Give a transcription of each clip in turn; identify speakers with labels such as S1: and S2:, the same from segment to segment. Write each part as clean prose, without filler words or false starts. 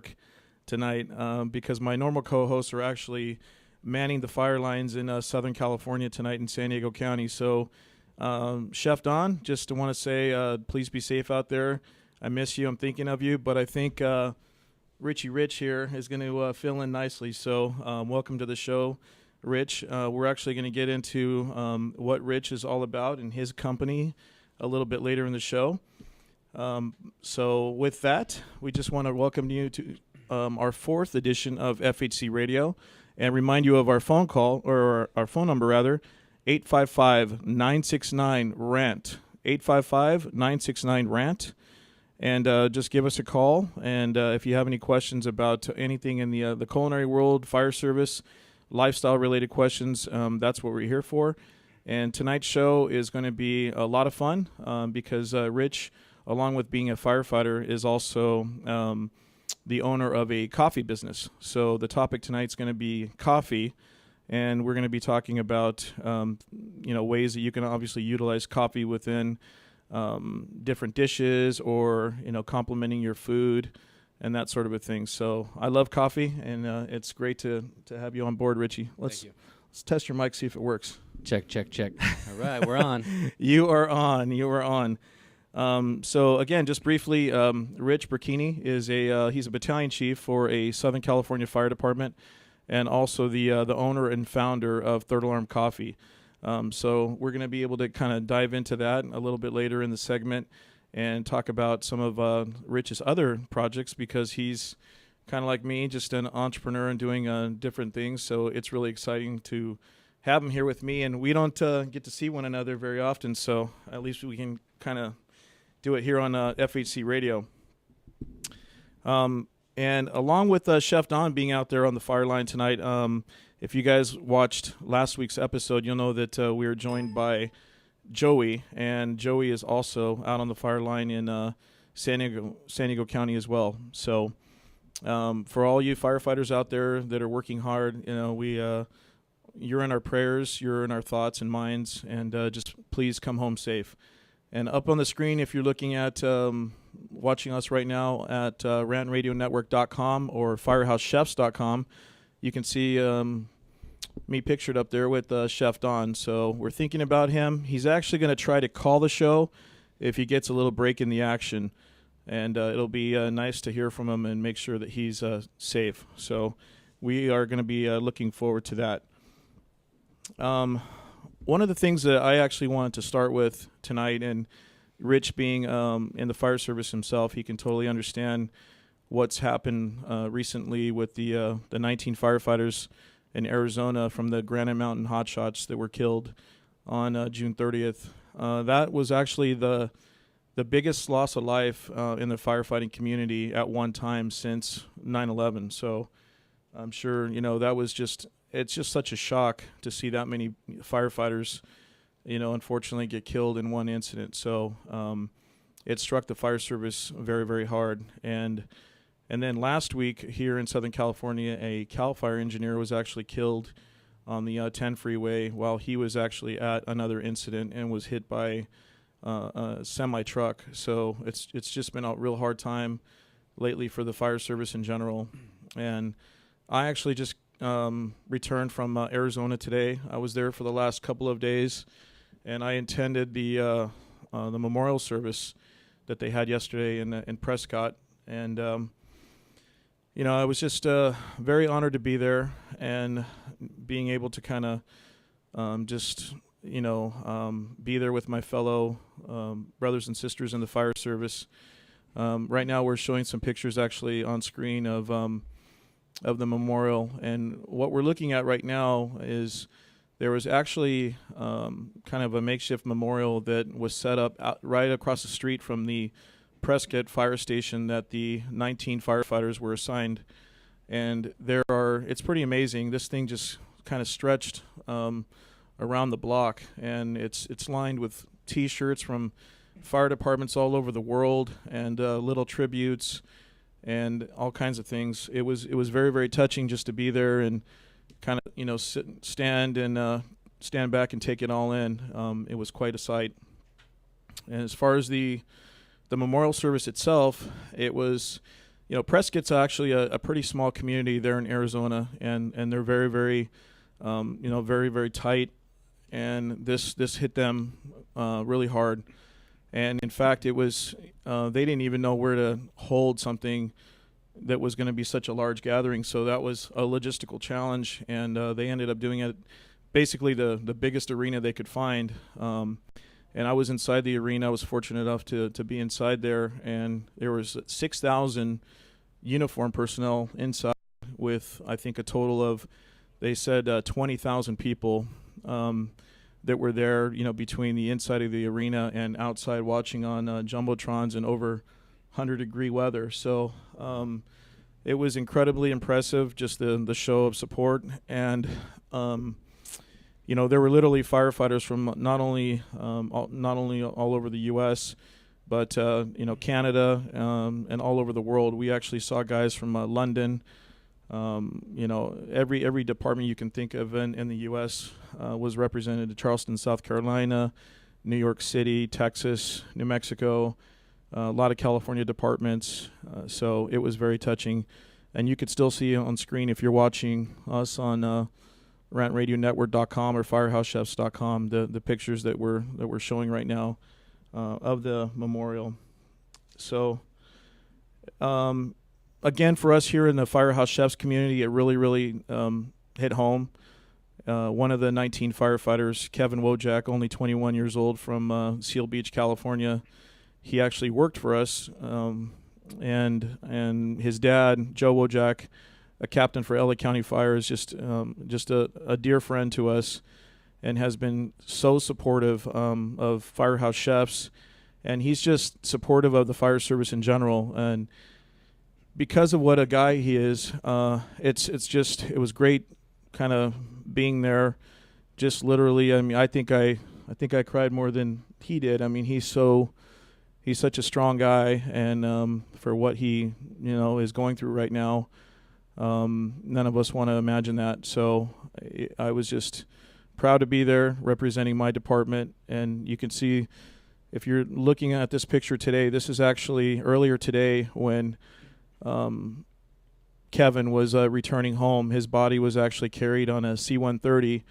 S1: work tonight because my normal co-hosts are actually manning the fire lines in Southern California tonight in San Diego County. So, Chef Don, just want to say please be safe out there. I miss you. I'm thinking of you. But I think Richie Rich here is going to fill in nicely. So welcome to the show, Rich. We're actually going to get into what Rich is all about and his company a little bit later in the show. So with that, we just want to welcome you to our fourth edition of FHC Radio and remind you of our phone call, or our phone number rather, 855-969-RANT, 855-969-RANT. And just give us a call. And if you have any questions about anything in the culinary world, fire service, lifestyle-related questions, that's what we're here for. And tonight's show is going to be a lot of fun because Rich, along with being a firefighter, is also the owner of a coffee business. So the topic tonight is going to be coffee, and we're going to be talking about ways that you can obviously utilize coffee within different dishes, or complementing your food and that sort of a thing. So I love coffee, and it's great to have you on board, Richie. Let's test your mic, see if it works.
S2: Check. All right, we're on.
S1: You are on. So again, just briefly, Rich Burkini is he's a battalion chief for a Southern California Fire Department, and also the owner and founder of Third Alarm Coffee. So we're going to be able to kind of dive into that a little bit later in the segment and talk about some of Rich's other projects, because he's kind of like me, just an entrepreneur and doing different things. So it's really exciting to have him here with me, and we don't get to see one another very often, so at least we can kind of do it here on FHC Radio. And along with Chef Don being out there on the fire line tonight, if you guys watched last week's episode, you'll know that we are joined by Joey, and Joey is also out on the fire line in San Diego County as well. So for all you firefighters out there that are working hard, you're in our prayers, you're in our thoughts and minds, and just please come home safe. And up on the screen, if you're looking at watching us right now at rantradionetwork.com or firehousechefs.com, you can see me pictured up there with Chef Don. So we're thinking about him. He's actually going to try to call the show if he gets a little break in the action. And it'll be nice to hear from him and make sure that he's safe. So we are going to be looking forward to that. One of the things that I actually wanted to start with tonight, and Rich being in the fire service himself, he can totally understand what's happened recently with the 19 firefighters in Arizona from the Granite Mountain hotshots that were killed on June 30th. That was actually the biggest loss of life in the firefighting community at one time since 9/11. So I'm sure that was it's just such a shock to see that many firefighters, unfortunately get killed in one incident. So it struck the fire service very, very hard. And then last week here in Southern California, a CAL FIRE engineer was actually killed on the 10 freeway while he was actually at another incident and was hit by a semi-truck. So it's just been a real hard time lately for the fire service in general. And I actually just returned from Arizona today. I was there for the last couple of days, and I attended the memorial service that they had yesterday in Prescott. And I was just very honored to be there and being able to kind of be there with my fellow brothers and sisters in the fire service. Right now we're showing some pictures actually on screen of the memorial, and what we're looking at right now is there was actually kind of a makeshift memorial that was set up right across the street from the Prescott fire station that the 19 firefighters were assigned. And it's pretty amazing. This thing just kind of stretched around the block, and it's lined with T-shirts from fire departments all over the world, and little tributes and all kinds of things. It was very, very touching just to be there and kind of stand back and take it all in. It was quite a sight. And as far as the memorial service itself, it was Prescott's actually a pretty small community there in Arizona, and they're very, very, very, very tight. And this hit them really hard. And in fact, it was they didn't even know where to hold something that was going to be such a large gathering. So that was a logistical challenge, and they ended up doing it basically the biggest arena they could find. And I was inside the arena. I was fortunate enough to be inside there, and there was 6,000 uniformed personnel inside with, I think, a total of, they said, 20,000 people that were there, between the inside of the arena and outside watching on jumbotrons in over 100-degree weather. So it was incredibly impressive, just the show of support. And there were literally firefighters from not only all over the U.S., but Canada and all over the world. We actually saw guys from London. Every department you can think of in the U.S. Was represented. Charleston, South Carolina, New York City, Texas, New Mexico, a lot of California departments. So it was very touching. And you could still see on screen, if you're watching us on rantradionetwork.com or firehousechefs.com, the pictures that we're showing right now of the memorial. So again, for us here in the Firehouse Chefs community, it really, really hit home. One of the 19 firefighters, Kevin Wojak, only 21 years old, from Seal Beach, California, he actually worked for us, and his dad, Joe Wojak, a captain for LA County Fire, is just a dear friend to us, and has been so supportive of Firehouse Chefs, and he's just supportive of the fire service in general. And because of what a guy he is, it was great, kind of being there. Just literally, I mean, I think I cried more than he did. I mean, he's such a strong guy, and for what he is going through right now, none of us want to imagine that. So I was just proud to be there representing my department. And you can see, if you're looking at this picture today, this is actually earlier today when Kevin was returning home. His body was actually carried on a C-130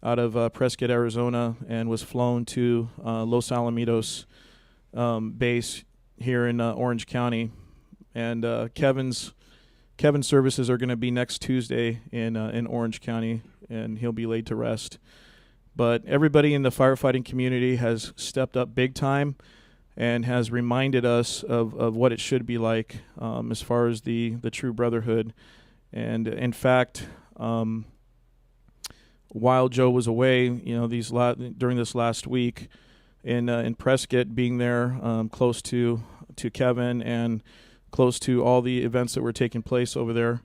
S1: out of Prescott, Arizona, and was flown to Los Alamitos base here in Orange County. And Kevin's services are going to be next Tuesday in Orange County, and he'll be laid to rest. But everybody in the firefighting community has stepped up big time and has reminded us of what it should be like as far as the true brotherhood. And in fact, while Joe was away, during this last week in Prescott, being there close to Kevin and close to all the events that were taking place over there,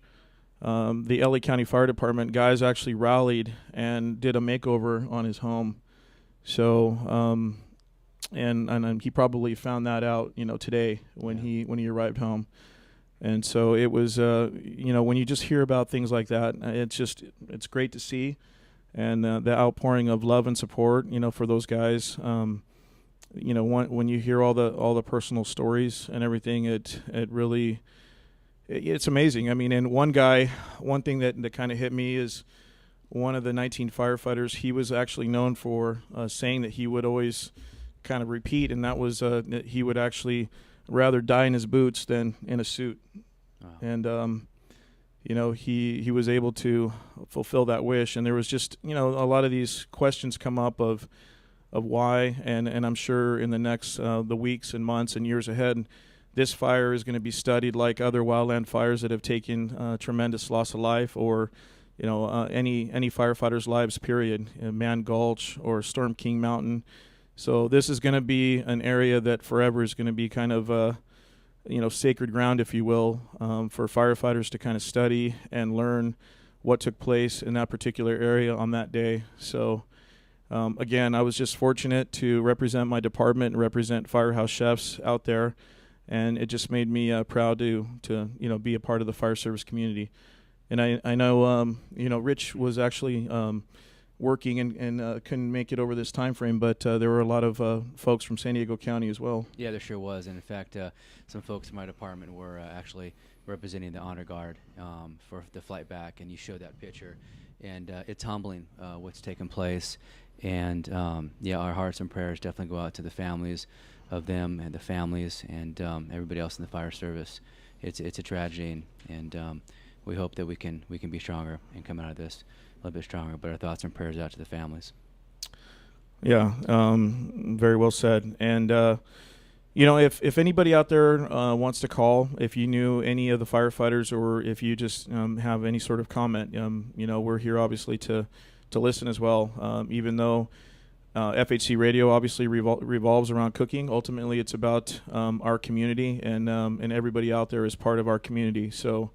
S1: the LA County Fire Department guys actually rallied and did a makeover on his home. So, and he probably found that out, today when he arrived home. And so it was, when you just hear about things like that, it's great to see, and the outpouring of love and support, for those guys. When you hear all the personal stories and everything, it really. It's amazing. I mean, and one thing that kind of hit me is one of the 19 firefighters, he was actually known for saying that he would always kind of repeat, and that was that he would actually rather die in his boots than in a suit.
S2: Wow.
S1: And, he was able to fulfill that wish. And there was just, a lot of these questions come up of why, and I'm sure in the next the weeks and months and years ahead, this fire is going to be studied like other wildland fires that have taken tremendous loss of life, or any firefighters' lives, period. Man Gulch or Storm King Mountain. So this is going to be an area that forever is going to be kind of sacred ground, if you will, for firefighters to kind of study and learn what took place in that particular area on that day. So again, I was just fortunate to represent my department and represent Firehouse Chefs out there. And it just made me proud to be a part of the fire service community. And I know Rich was actually working and couldn't make it over this time frame, but there were a lot of folks from San Diego County as well.
S2: Yeah, there sure was. And in fact, some folks in my department were actually representing the honor guard for the flight back, and you showed that picture, and it's humbling what's taken place. And our hearts and prayers definitely go out to the families of them and the families and everybody else in the fire service. It's a tragedy, and we hope that we can be stronger and come out of this a little bit stronger. But our thoughts and prayers out to the families.
S1: Yeah, very well said. And if anybody out there wants to call, if you knew any of the firefighters, or if you just have any sort of comment, we're here obviously to listen as well. Even though FHC Radio obviously revolves around cooking, ultimately it's about our community, and everybody out there is part of our community. So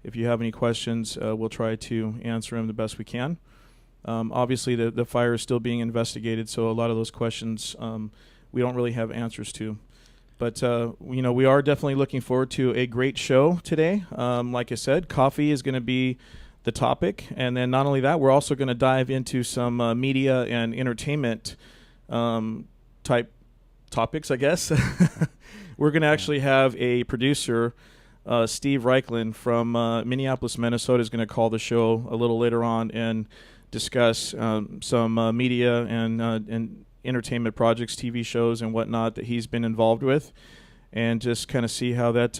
S1: if you have any questions, we'll try to answer them the best we can. Obviously, the fire is still being investigated, so a lot of those questions we don't really have answers to. But, we are definitely looking forward to a great show today. Like I said, coffee is going to be the topic. And then not only that, we're also going to dive into some media and entertainment type topics, I guess. We're going to actually have a producer, Steve Reichland from Minneapolis, Minnesota, is going to call the show a little later on and discuss some media and entertainment projects, TV shows and whatnot that he's been involved with, and just kind of see how that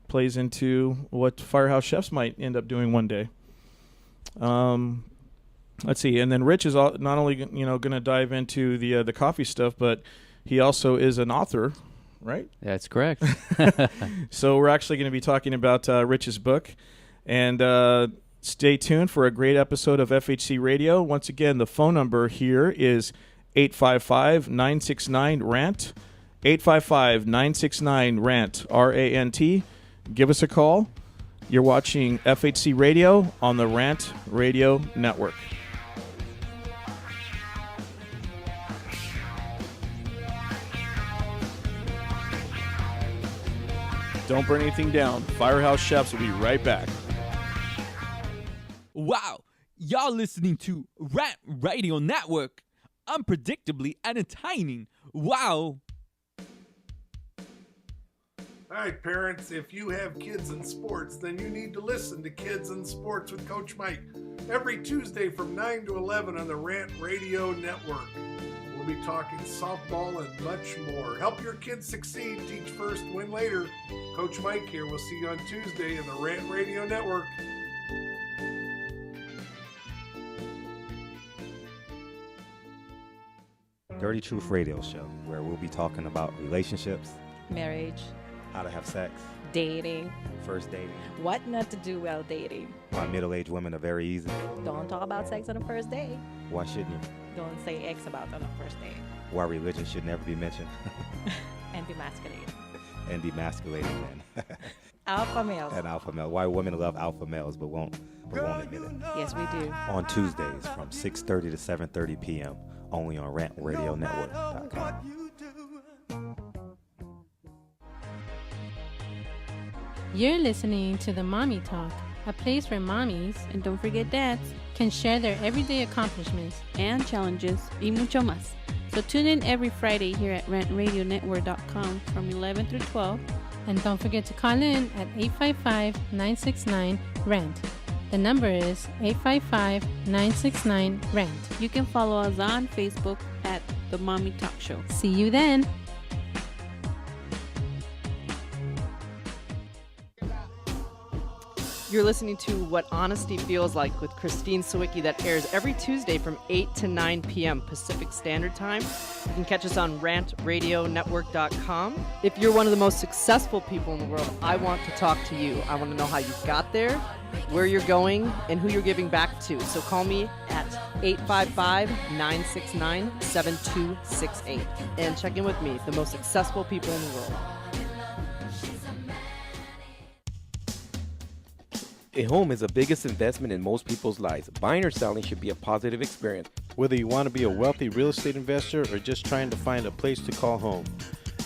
S1: plays into what Firehouse chefs might end up doing one day. Let's see. And then Rich is not only going to dive into the coffee stuff, but he also is an author, right?
S2: That's correct.
S1: So we're actually going to be talking about Rich's book. And stay tuned for a great episode of FHC Radio. Once again, the phone number here is 855-969-RANT. 855-969-RANT, R-A-N-T. Give us a call. You're watching FHC Radio on the Rant Radio Network. Don't burn anything down. Firehouse Chefs will be right back.
S3: Wow, y'all listening to Rant Radio Network. Unpredictably entertaining. Wow.
S4: All right, parents, if you have kids in sports, then you need to listen to Kids in Sports with Coach Mike every Tuesday from 9 to 11 on the Rant Radio Network. We'll be talking softball and much more. Help your kids succeed. Teach first, win later. Coach Mike here. We'll see you on Tuesday in the Rant Radio Network.
S5: Dirty Truth Radio Show, where we'll be talking about relationships,
S6: marriage,
S5: how to have sex,
S6: dating,
S5: first dating,
S6: what not to do while dating.
S5: why middle-aged women are very easy,
S6: Don't talk about sex on the first date.
S5: why shouldn't you,
S6: Don't say X about on the first date.
S5: why religion should never be mentioned,
S6: And demasculate.
S5: and demasculating men,
S6: Alpha males.
S5: and alpha male. Why women love alpha males but won't admit it.
S6: Yes, we do.
S5: On Tuesdays from 6:30 to 7:30 p.m. only on RantRadioNetwork.com.
S7: You're listening to the Mommy Talk, a place where mommies,
S8: and don't forget dads,
S7: can share their everyday accomplishments.
S8: and challenges, y mucho más. So tune in every Friday here at RantRadioNetwork.com from 11 through 12.
S7: And don't forget to call in at 855-969-RANT. The number is 855-969-RANT.
S8: You can follow us on Facebook at The Mommy Talk Show.
S7: See you then.
S9: You're listening to What Honesty Feels Like with Christine Sawicki, that airs every Tuesday from 8 to 9 p.m. Pacific Standard Time. You can catch us on RantRadioNetwork.com. If you're one of the most successful people in the world, I want to talk to you. I want to know how you got there, where you're going, and who you're giving back to. So call me at 855-969-7268 and check in with me, the most successful people in the world.
S10: A home is the biggest investment in most people's lives. Buying or selling should be a positive experience.
S11: Whether you want to be a wealthy real estate investor or just trying to find a place to call home.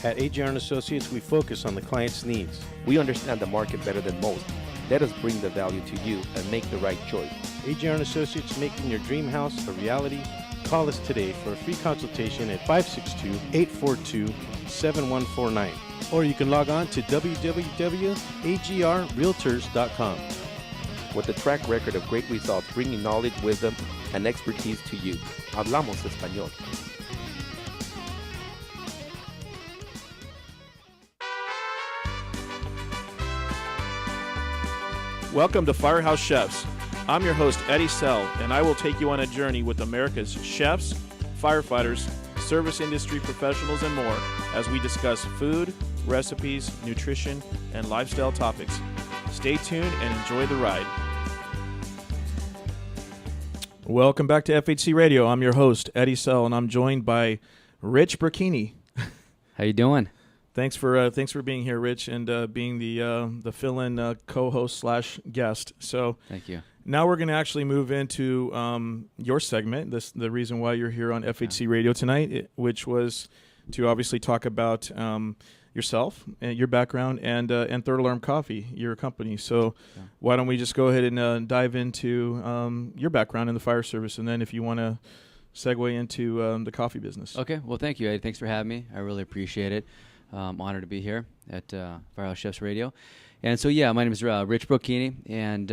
S11: At AJR & Associates, we focus on the client's needs.
S10: We understand the market better than most. Let us bring the value to you and make the right choice.
S11: AJR & Associates, making your dream house a reality. Call us today for a free consultation at 562-842-7149. or you can log on to www.agrrealtors.com.
S10: With a track record of great results, bringing knowledge, wisdom, and expertise to you. Hablamos español.
S1: Welcome to Firehouse Chefs. I'm your host, Eddie Sell, and I will take you on a journey with America's chefs, firefighters, service industry professionals, and more as we discuss food, recipes, nutrition, and lifestyle topics. Stay tuned and enjoy the ride. Welcome back to FHC Radio. I'm your host, Eddie Sell, and I'm joined by Rich Burkini.
S2: How you doing?
S1: Thanks for being here, Rich, and being the fill-in co-host / guest. So
S2: Thank you.
S1: now we're going to actually move into your segment. The reason why you're here on FHC Radio tonight, which was to obviously talk about yourself and your background and Third Alarm Coffee, your company. So why don't we just go ahead and dive into your background in the fire service, and then if you want to segue into the coffee business.
S2: Okay. Well, thank you, Eddie. Thanks for having me. I really appreciate it. Honored to be here at Firehouse Chefs Radio. And so, my name is Rich Burkini, and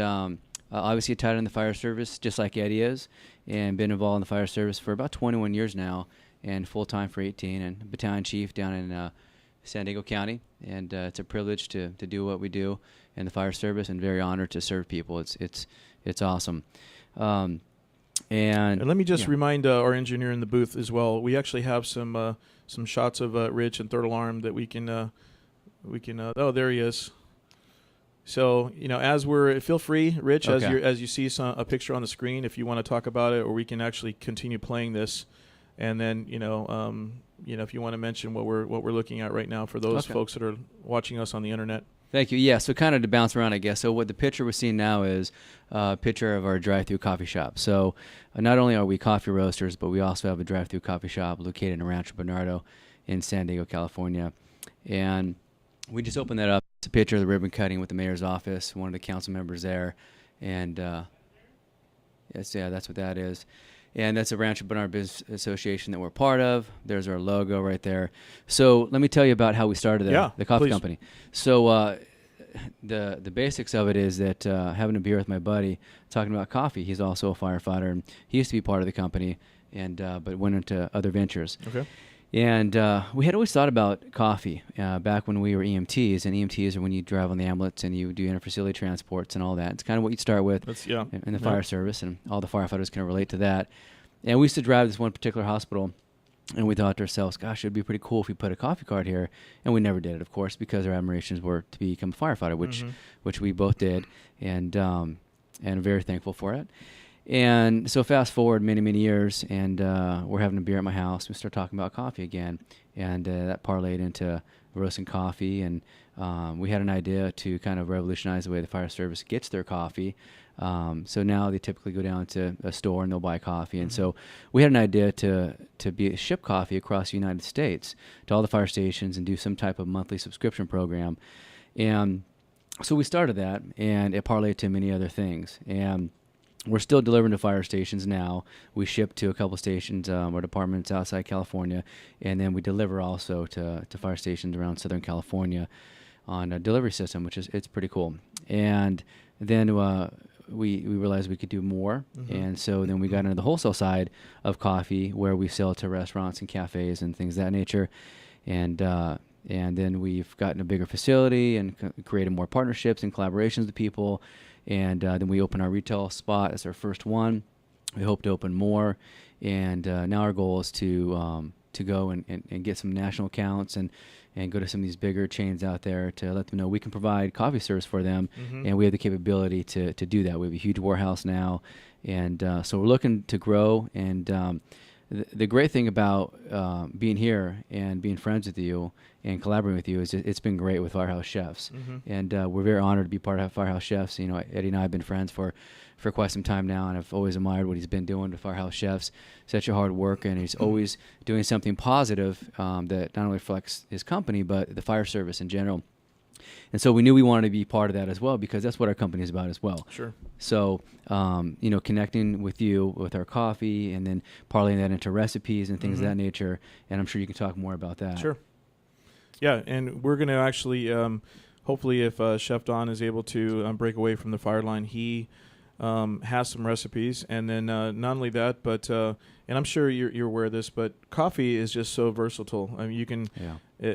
S2: obviously tied in the fire service, just like Eddie is, and been involved in the fire service for about 21 years now, and full-time for 18, and battalion chief down in San Diego County. And it's a privilege to do what we do in the fire service, and very honored to serve people. It's awesome. And
S1: let me just remind our engineer in the booth as well. We actually have some shots of Rich and Third Alarm that we can oh, there he is. So as feel free, Rich, as you see a picture on the screen, if you want to talk about it, or we can actually continue playing this, and then if you want to mention what we're looking at right now for those folks that are watching us on the internet.
S2: Thank you. Yeah, so kind of to bounce around, I guess. So what the picture we're seeing now is a picture of our drive-through coffee shop. So not only are we coffee roasters, but we also have a drive-through coffee shop located in Rancho Bernardo in San Diego, California. And we just opened that up. It's a picture of the ribbon cutting with the mayor's office, one of the council members there. And that's what that is. And that's a Rancho Bernardo Business Association that we're part of. There's our logo right there. So let me tell you about how we started the coffee company. So the basics of it is that having a beer with my buddy, talking about coffee. He's also a firefighter, and he used to be part of the company, and but went into other ventures.
S1: Okay.
S2: And we had always thought about coffee back when we were EMTs, and EMTs are when you drive on the ambulance and you do interfacility transports and all that. It's kind of what you'd start with in the fire service, and all the firefighters can relate to that. And we used to drive this one particular hospital, and we thought to ourselves, gosh, it would be pretty cool if we put a coffee cart here. And we never did it, of course, because our admirations were to become a firefighter, which we both did, and I'm very thankful for it. And so fast forward many, many years, and we're having a beer at my house. We start talking about coffee again, and that parlayed into roasting coffee. And we had an idea to kind of revolutionize the way the fire service gets their coffee. So now they typically go down to a store and they'll buy coffee. And so we had an idea to ship coffee across the United States to all the fire stations and do some type of monthly subscription program. And so we started that, and it parlayed to many other things. And we're still delivering to fire stations now. We ship to a couple stations or departments outside California, and then we deliver also to fire stations around Southern California on a delivery system, which is it's pretty cool. And then we realized we could do more, and so then we got into the wholesale side of coffee, where we sell to restaurants and cafes and things of that nature. And then we've gotten a bigger facility and created more partnerships and collaborations with people. And then we opened our retail spot as our first one. We hope to open more. And now our goal is to go and get some national accounts and go to some of these bigger chains out there to let them know we can provide coffee service for them. And we have the capability to do that. We have a huge warehouse now. And so we're looking to grow. And the great thing about being here and being friends with you and collaborating with you is it's been great with Firehouse Chefs. And we're very honored to be part of Firehouse Chefs. You know, Eddie and I have been friends for quite some time now, and I've always admired what he's been doing to Firehouse Chefs. Such a hard worker, and he's always doing something positive that not only reflects his company, but the fire service in general. And so we knew we wanted to be part of that as well, because that's what our company is about as well.
S1: Sure.
S2: So, connecting with you with our coffee, and then parlaying that into recipes and things of that nature. And I'm sure you can talk more about that.
S1: Sure. Yeah, and we're going to actually, hopefully, if Chef Don is able to break away from the fire line, he has some recipes. And then not only that, but and I'm sure you're aware of this, but coffee is just so versatile. I mean, you can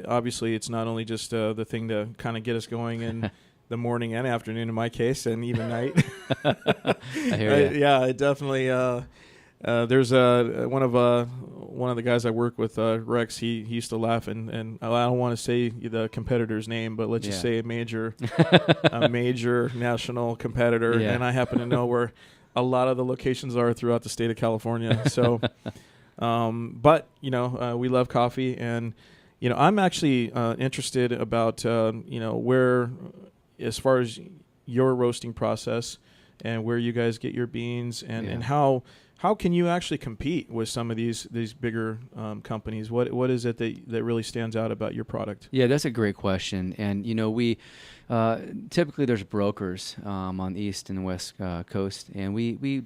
S1: obviously it's not only just the thing to kind of get us going in the morning and afternoon in my case, and even night.
S2: I hear you.
S1: Yeah, it definitely. There's one of the guys I work with, Rex. He used to laugh, and I don't want to say the competitor's name, but let's just say a major national competitor, and I happen to know where a lot of the locations are throughout the state of California. So, but we love coffee, and I'm actually interested about where, as far as your roasting process, and where you guys get your beans, and how can you actually compete with some of these bigger companies? What is it that really stands out about your product?
S2: Yeah, that's a great question. And, we typically there's brokers on the East and West Coast, and we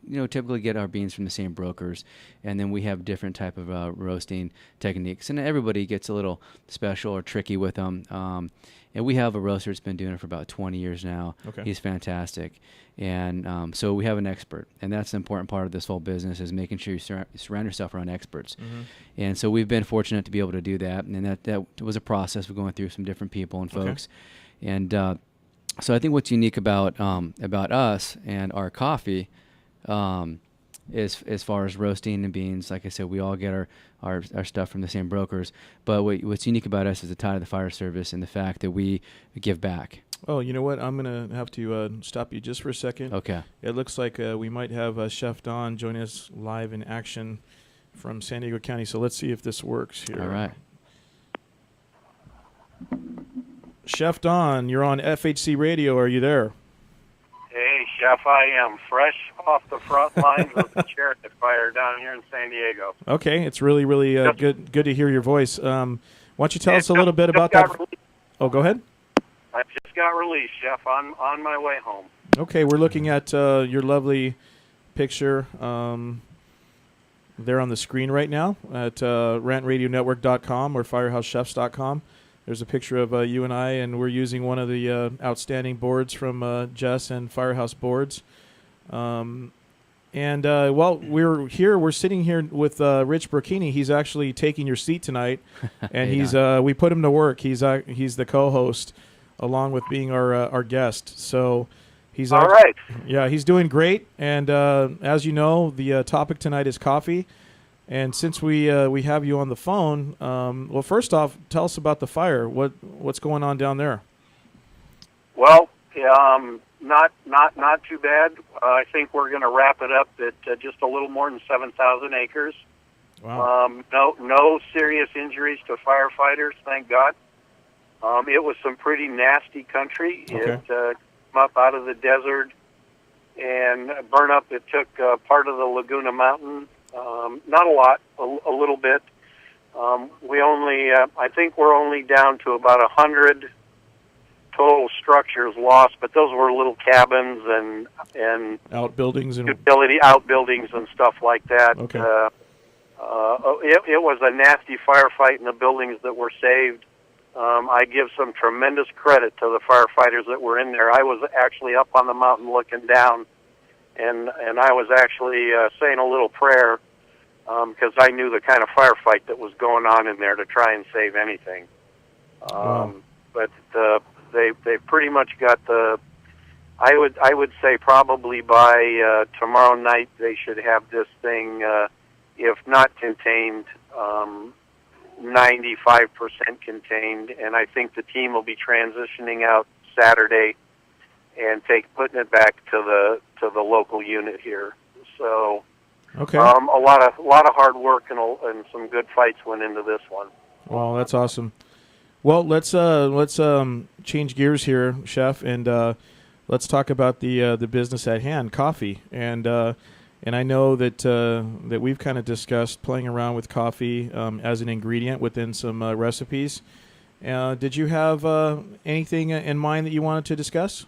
S2: typically get our beans from the same brokers, and then we have different type of roasting techniques. And everybody gets a little special or tricky with them. And we have a roaster that's been doing it for about 20 years now.
S1: Okay.
S2: He's fantastic. And so we have an expert, and that's the important part of this whole business, is making sure you surround yourself around experts.
S1: Mm-hmm.
S2: And so we've been fortunate to be able to do that, and that was a process of going through some different people and folks. Okay. And so I think what's unique about us and our coffee is as far as roasting and beans. Like I said, we all get our stuff from the same brokers. But what's unique about us is the tie to the fire service and the fact that we give back.
S1: Oh, you know what? I'm going to have to stop you just for a second.
S2: Okay.
S1: It looks like we might have Chef Don join us live in action from San Diego County. So let's see if this works here.
S2: All right.
S1: Chef Don, you're on FHC Radio. Are you there?
S12: Hey, Chef, I am fresh off the front lines of the chariot fire down here in San Diego.
S1: Okay, it's really, really good to hear your voice. Why don't you tell us a little bit about that? Oh, go ahead.
S12: I just got released, Chef, on my way home.
S1: Okay, we're looking at your lovely picture there on the screen right now at rantradionetwork.com or firehousechefs.com. There's a picture of you and I, and we're using one of the outstanding boards from Jess and Firehouse Boards. While we're sitting here with Rich Burkini. He's actually taking your seat tonight, and we put him to work. He's the co-host, along with being our guest. So he's
S12: all right.
S1: Yeah, he's doing great. And as you know, the topic tonight is coffee. And since we have you on the phone, well, first off, tell us about the fire. What's going on down there?
S12: Well, not too bad. I think we're going to wrap it up at just a little more than 7,000 acres.
S1: Wow.
S12: No serious injuries to firefighters, thank God. It was some pretty nasty country.
S1: Okay.
S12: It came up out of the desert and burned up. It took part of the Laguna Mountain. Not a lot, a little bit. I think we're only down to about 100 total structures lost, but those were little cabins and
S1: outbuildings and
S12: utility outbuildings and stuff like that.
S1: Okay.
S12: It was a nasty firefight in the buildings that were saved. I give some tremendous credit to the firefighters that were in there. I was actually up on the mountain looking down, and I was actually saying a little prayer because I knew the kind of firefight that was going on in there to try and save anything.
S1: Wow.
S12: But they pretty much got I would say probably by tomorrow night they should have this thing, if not contained, 95% contained, and I think the team will be transitioning out Saturday and putting it back to the local unit here. So,
S1: okay,
S12: a lot of hard work and some good fights went into this one.
S1: Well, that's awesome. Well, let's change gears here, Chef, and let's talk about the business at hand, coffee. And I know that we've kind of discussed playing around with coffee as an ingredient within some recipes. Did you have anything in mind that you wanted to discuss?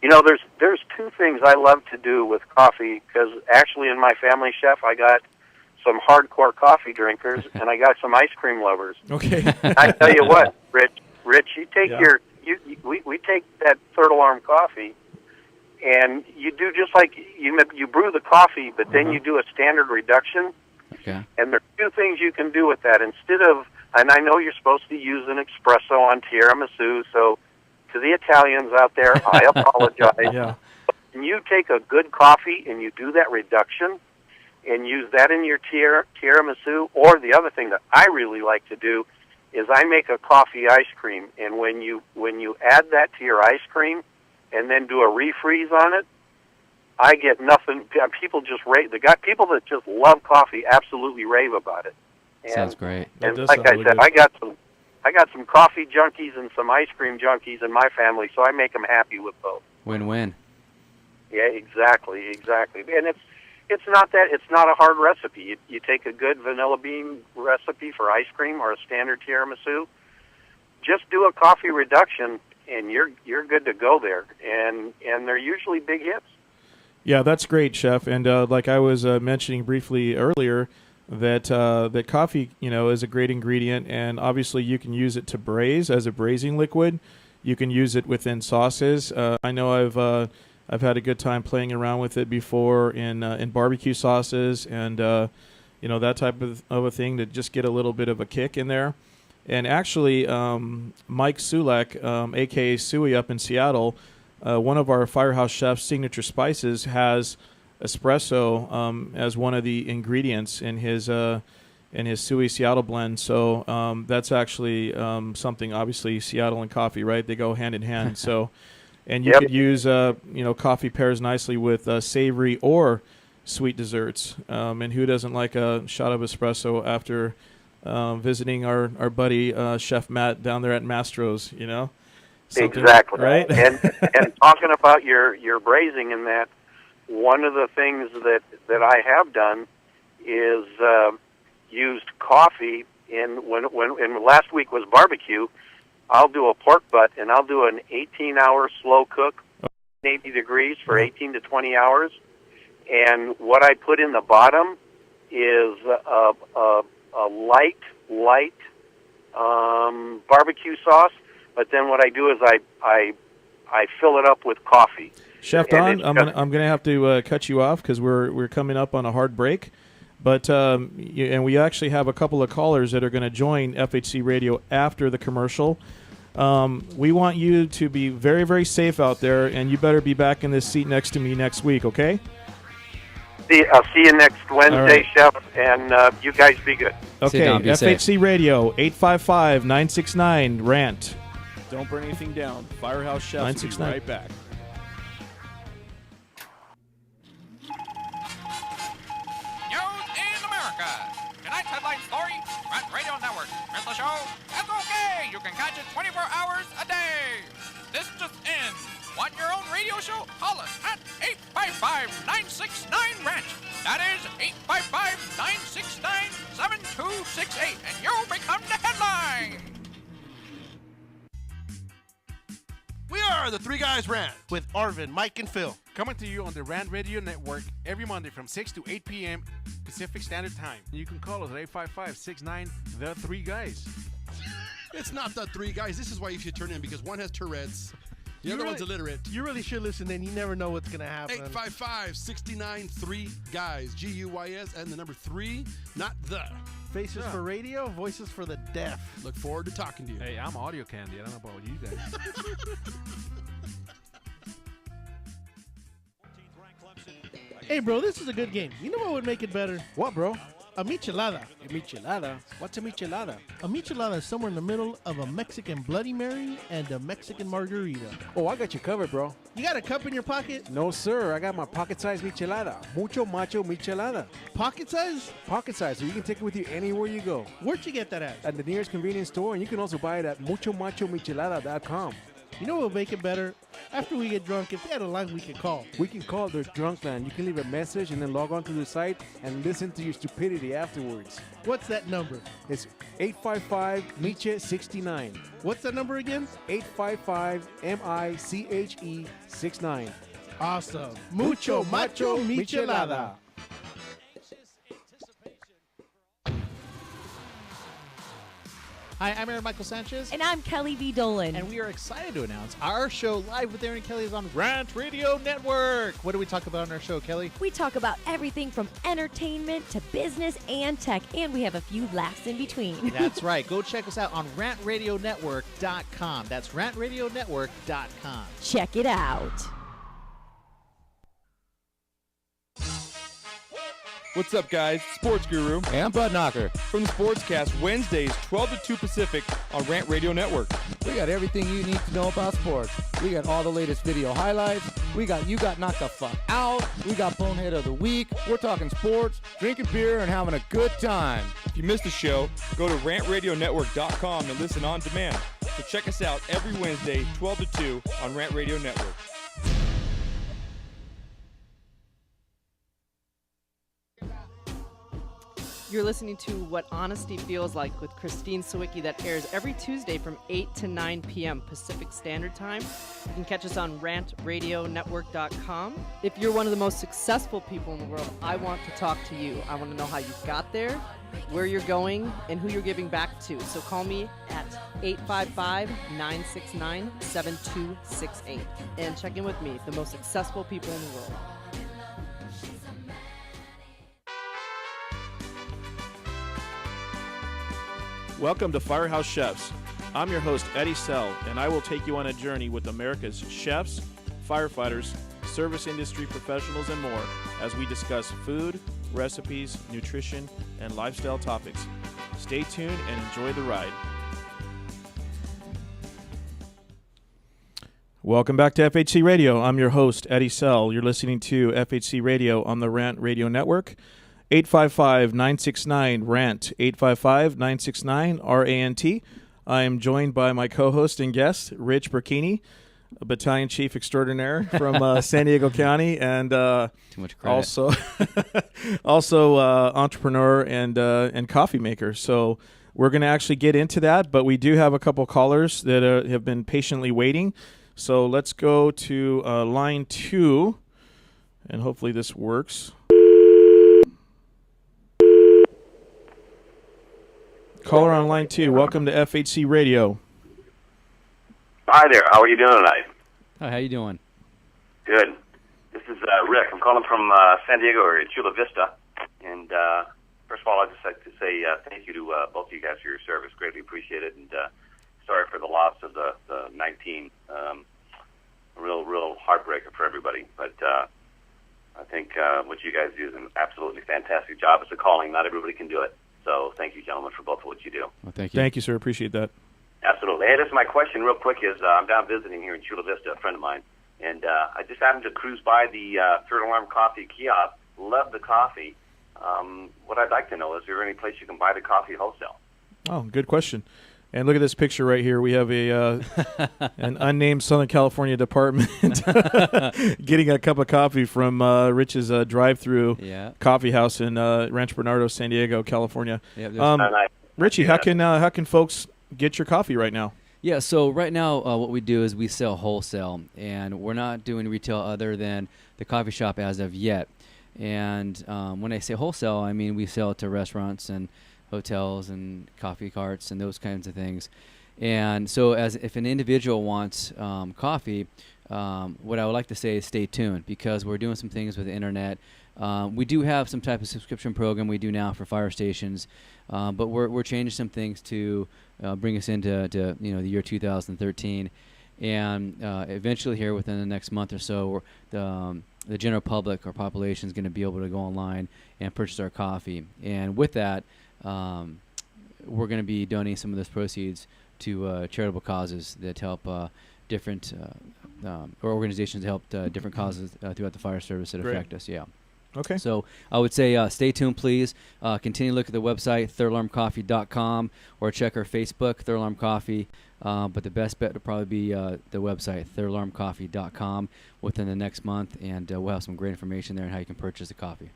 S12: You know, there's two things I love to do with coffee, because actually in my family, Chef, I got some hardcore coffee drinkers, and I got some ice cream lovers.
S1: Okay.
S12: I tell you what, Rich, you take
S1: Yeah.
S12: we take that Third Alarm coffee, and you do just like you brew the coffee, but then you do a standard reduction.
S2: Okay.
S12: And there are two things you can do with that. Instead of, and I know you're supposed to use an espresso on tiramisu, so to the Italians out there, I apologize.
S1: Yeah.
S12: When you take a good coffee and you do that reduction and use that in your tiramisu, or the other thing that I really like to do is I make a coffee ice cream, and when you add that to your ice cream and then do a refreeze on it, I get nothing. People just rave. People that just love coffee absolutely rave about it. And,
S2: Sounds great.
S12: And like I said, I got some coffee junkies and some ice cream junkies in my family, so I make them happy with both.
S2: Win-win.
S12: Yeah, exactly. And it's not a hard recipe. You take a good vanilla bean recipe for ice cream or a standard tiramisu, just do a coffee reduction, and you're good to go there. And they're usually big hits.
S1: Yeah, that's great, Chef. And like I was mentioning briefly earlier, that coffee, is a great ingredient, and obviously you can use it to braise as a braising liquid. You can use it within sauces. I know I've had a good time playing around with it before in barbecue sauces, and that type of a thing to just get a little bit of a kick in there. And actually, Mike Sulek, aka Suey up in Seattle, one of our Firehouse chef's signature spices has espresso as one of the ingredients in his Suey Seattle blend. So that's actually something. Obviously, Seattle and coffee, right? They go hand in hand. So, and you could use coffee pairs nicely with savory or sweet desserts. And who doesn't like a shot of espresso after visiting our buddy Chef Matt down there at Mastro's? Something,
S12: exactly.
S1: Right.
S12: and talking about your braising in that, one of the things that I have done is used coffee when last week was barbecue. I'll do a pork butt, and I'll do an 18-hour slow cook, 80 degrees for 18 to 20 hours. And what I put in the bottom is a light barbecue sauce. But then what I do is I fill it up with coffee.
S1: Chef Don, I'm gonna have to cut you off because we're coming up on a hard break. But and we actually have a couple of callers that are going to join FHC Radio after the commercial. We want you to be very, very safe out there, and you better be back in this seat next to me next week, okay?
S12: I'll see you next Wednesday,
S1: right.
S12: Chef, and you guys be good.
S1: Okay,
S2: down, be
S1: FHC
S2: safe.
S1: Radio, 855-969-RANT.
S13: Don't burn anything down. Firehouse Chef will be
S1: 969.
S13: right back.
S14: News in America. Tonight's headline story, Rant Radio Network. Miss the show? That's okay. You can catch it 24 hours a day. This just in. Want your own radio show? Call us at 855-969-RANT. That is 855-969-7268. And you'll become the headline.
S15: We are the Three Guys Rant with Arvin, Mike, and Phil.
S16: Coming to you on the Rant Radio Network every Monday from 6 to 8 p.m. Pacific Standard Time. You can call us at 855-69 The Three Guys.
S15: It's not the Three Guys. This is why you should turn in, because one has Tourette's, the other one's illiterate.
S17: You really should listen in. You never know what's going to happen.
S15: 855-69-3-GUYS, G-U-Y-S, and the number 3, not the.
S17: Faces for radio, voices for the deaf.
S15: Look forward to talking to you.
S16: Hey, I'm audio candy. I don't know about you guys.
S17: Hey, bro, this is a good game. You know what would make it better?
S11: What, bro?
S17: A michelada.
S11: A michelada? What's a michelada?
S17: A michelada is somewhere in the middle of a Mexican Bloody Mary and a Mexican margarita.
S11: Oh, I got you covered, bro.
S17: You got a cup in your pocket?
S11: No, sir. I got my pocket-sized michelada. Mucho macho michelada.
S17: Pocket size?
S11: Pocket size, so you can take it with you anywhere you go.
S17: Where'd you get that at?
S11: At the nearest convenience store, and you can also buy it at muchomachomichelada.com.
S17: You know what will make it better? After we get drunk, if they had a line we could call.
S11: We can call their drunk line. You can leave a message and then log on to the site and listen to your stupidity afterwards.
S17: What's that number?
S11: It's 855-MICHE-69.
S17: What's that number again?
S11: 855-MICHE-69.
S17: Awesome. Mucho macho michelada.
S18: Hi, I'm Aaron Michael Sanchez.
S19: And I'm Kelly V. Dolan.
S18: And we are excited to announce our show Live with Aaron and Kelly is on Rant Radio Network. What do we talk about on our show, Kelly?
S19: We talk about everything from entertainment to business and tech, and we have a few laughs in between.
S18: That's right. Go check us out on rantradionetwork.com. That's rantradionetwork.com.
S19: Check it out.
S13: What's up, guys? Sports Guru and Butt Knocker from the Sportscast, Wednesdays, 12 to 2 Pacific on Rant Radio Network.
S20: We got everything you need to know about sports. We got all the latest video highlights. We got You Got Knocked the Fuck Out. We got Bonehead of the Week. We're talking sports, drinking beer, and having a good time.
S13: If you missed the show, go to rantradionetwork.com and listen on demand. So check us out every Wednesday, 12 to 2 on Rant Radio Network.
S9: You're listening to What Honesty Feels Like with Christine Sawicki, that airs every Tuesday from 8 to 9 p.m. Pacific Standard Time. You can catch us on rantradionetwork.com. If you're one of the most successful people in the world, I want to talk to you. I want to know how you got there, where you're going, and who you're giving back to. So call me at 855-969-7268 and check in with me, the most successful people in the world.
S1: Welcome to Firehouse Chefs. I'm your host, Eddie Sell, and I will take you on a journey with America's chefs, firefighters, service industry professionals, and more as we discuss food, recipes, nutrition, and lifestyle topics. Stay tuned and enjoy the ride. Welcome back to FHC Radio. I'm your host, Eddie Sell. You're listening to FHC Radio on the Rant Radio Network. 855-969-RANT, 855-969-RANT. I am joined by my co-host and guest, Rich Burkini, a battalion chief extraordinaire from San Diego County, and
S2: too much credit.
S1: also entrepreneur and coffee maker. So we're going to actually get into that, but we do have a couple callers that have been patiently waiting. So let's go to line 2, and hopefully this works. Caller on line 2, welcome to FHC Radio.
S21: Hi there, how are you doing tonight?
S2: Hi, how you doing?
S21: Good. This is Rick. I'm calling from San Diego area, Chula Vista. And first of all, I'd just like to say thank you to both of you guys for your service. Greatly appreciate it. And sorry for the loss of the 19. Real heartbreaker for everybody. But I think what you guys do is an absolutely fantastic job. It's a calling. Not everybody can do it. So thank you, gentlemen, for both of what you do.
S2: Well, thank you.
S1: Thank you, sir. Appreciate that.
S21: Absolutely. Hey, this is my question real quick is I'm down visiting here in Chula Vista, a friend of mine, and I just happened to cruise by the Third Alarm Coffee kiosk. Love the coffee. What I'd like to know is there any place you can buy the coffee wholesale?
S1: Oh, good question. And look at this picture right here. We have a an unnamed Southern California department getting a cup of coffee from Rich's drive-through coffee house in Rancho Bernardo, San Diego, California. Richie, how can folks get your coffee right now?
S2: Yeah, so right now what we do is we sell wholesale, and we're not doing retail other than the coffee shop as of yet. And when I say wholesale, I mean we sell to restaurants and hotels and coffee carts and those kinds of things. And so if an individual wants coffee, what I would like to say is stay tuned, because we're doing some things with the internet. We do have some type of subscription program we do now for fire stations, but we're changing some things to bring us into the year 2013. And eventually here within the next month or so, the general public or population is going to be able to go online and purchase our coffee. And with that, we're going to be donating some of those proceeds to charitable causes that help different or organizations that help different causes throughout the fire service that affect us. Yeah.
S1: Okay.
S2: So I would say stay tuned, please. Continue to look at the website, thirdalarmcoffee.com, or check our Facebook, Third Alarm Coffee. But the best bet would probably be the website, thirdalarmcoffee.com, within the next month, and we'll have some great information there on how you can purchase the coffee.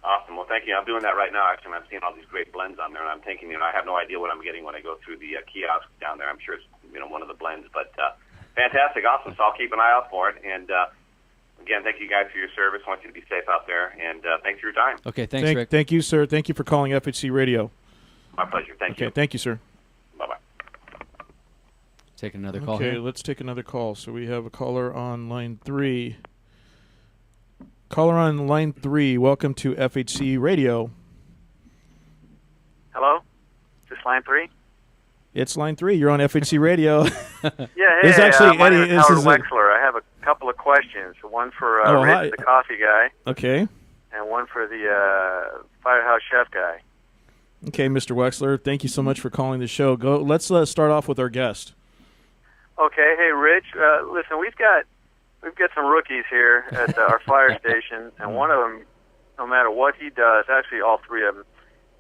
S21: Awesome. Well, thank you. I'm doing that right now, actually. I'm seeing all these great blends on there, and I'm thinking, I have no idea what I'm getting when I go through the kiosk down there. I'm sure it's, one of the blends, but fantastic. Awesome. So I'll keep an eye out for it. And again, thank you guys for your service. I want you to be safe out there, and thanks for your time.
S2: Okay, thanks, Rick.
S1: Thank you, sir. Thank you for calling FHC Radio.
S21: My pleasure. Thank you.
S1: Okay, thank you, sir.
S21: Bye-bye.
S2: Taking another call
S1: Okay,
S2: here.
S1: let's take another call. So we have a caller on line 3. Caller on line 3, welcome to FHC Radio.
S3: Hello? Is this line 3?
S1: It's line 3. You're on FHC Radio.
S3: Yeah, hey,
S1: It's actually
S3: my
S1: Eddie.
S3: name is
S1: This
S3: Howard
S1: is
S3: Wexler. I have a couple of questions. One for
S1: hi.
S3: Rich, the coffee guy,
S1: Okay.
S3: and one for the Firehouse chef guy.
S1: Okay, Mr. Wexler, thank you so much for calling the show. Let's start off with our guest.
S3: Okay, hey Rich, listen, we've got some rookies here at our fire station, and one of them, no matter what he does, actually all three of them,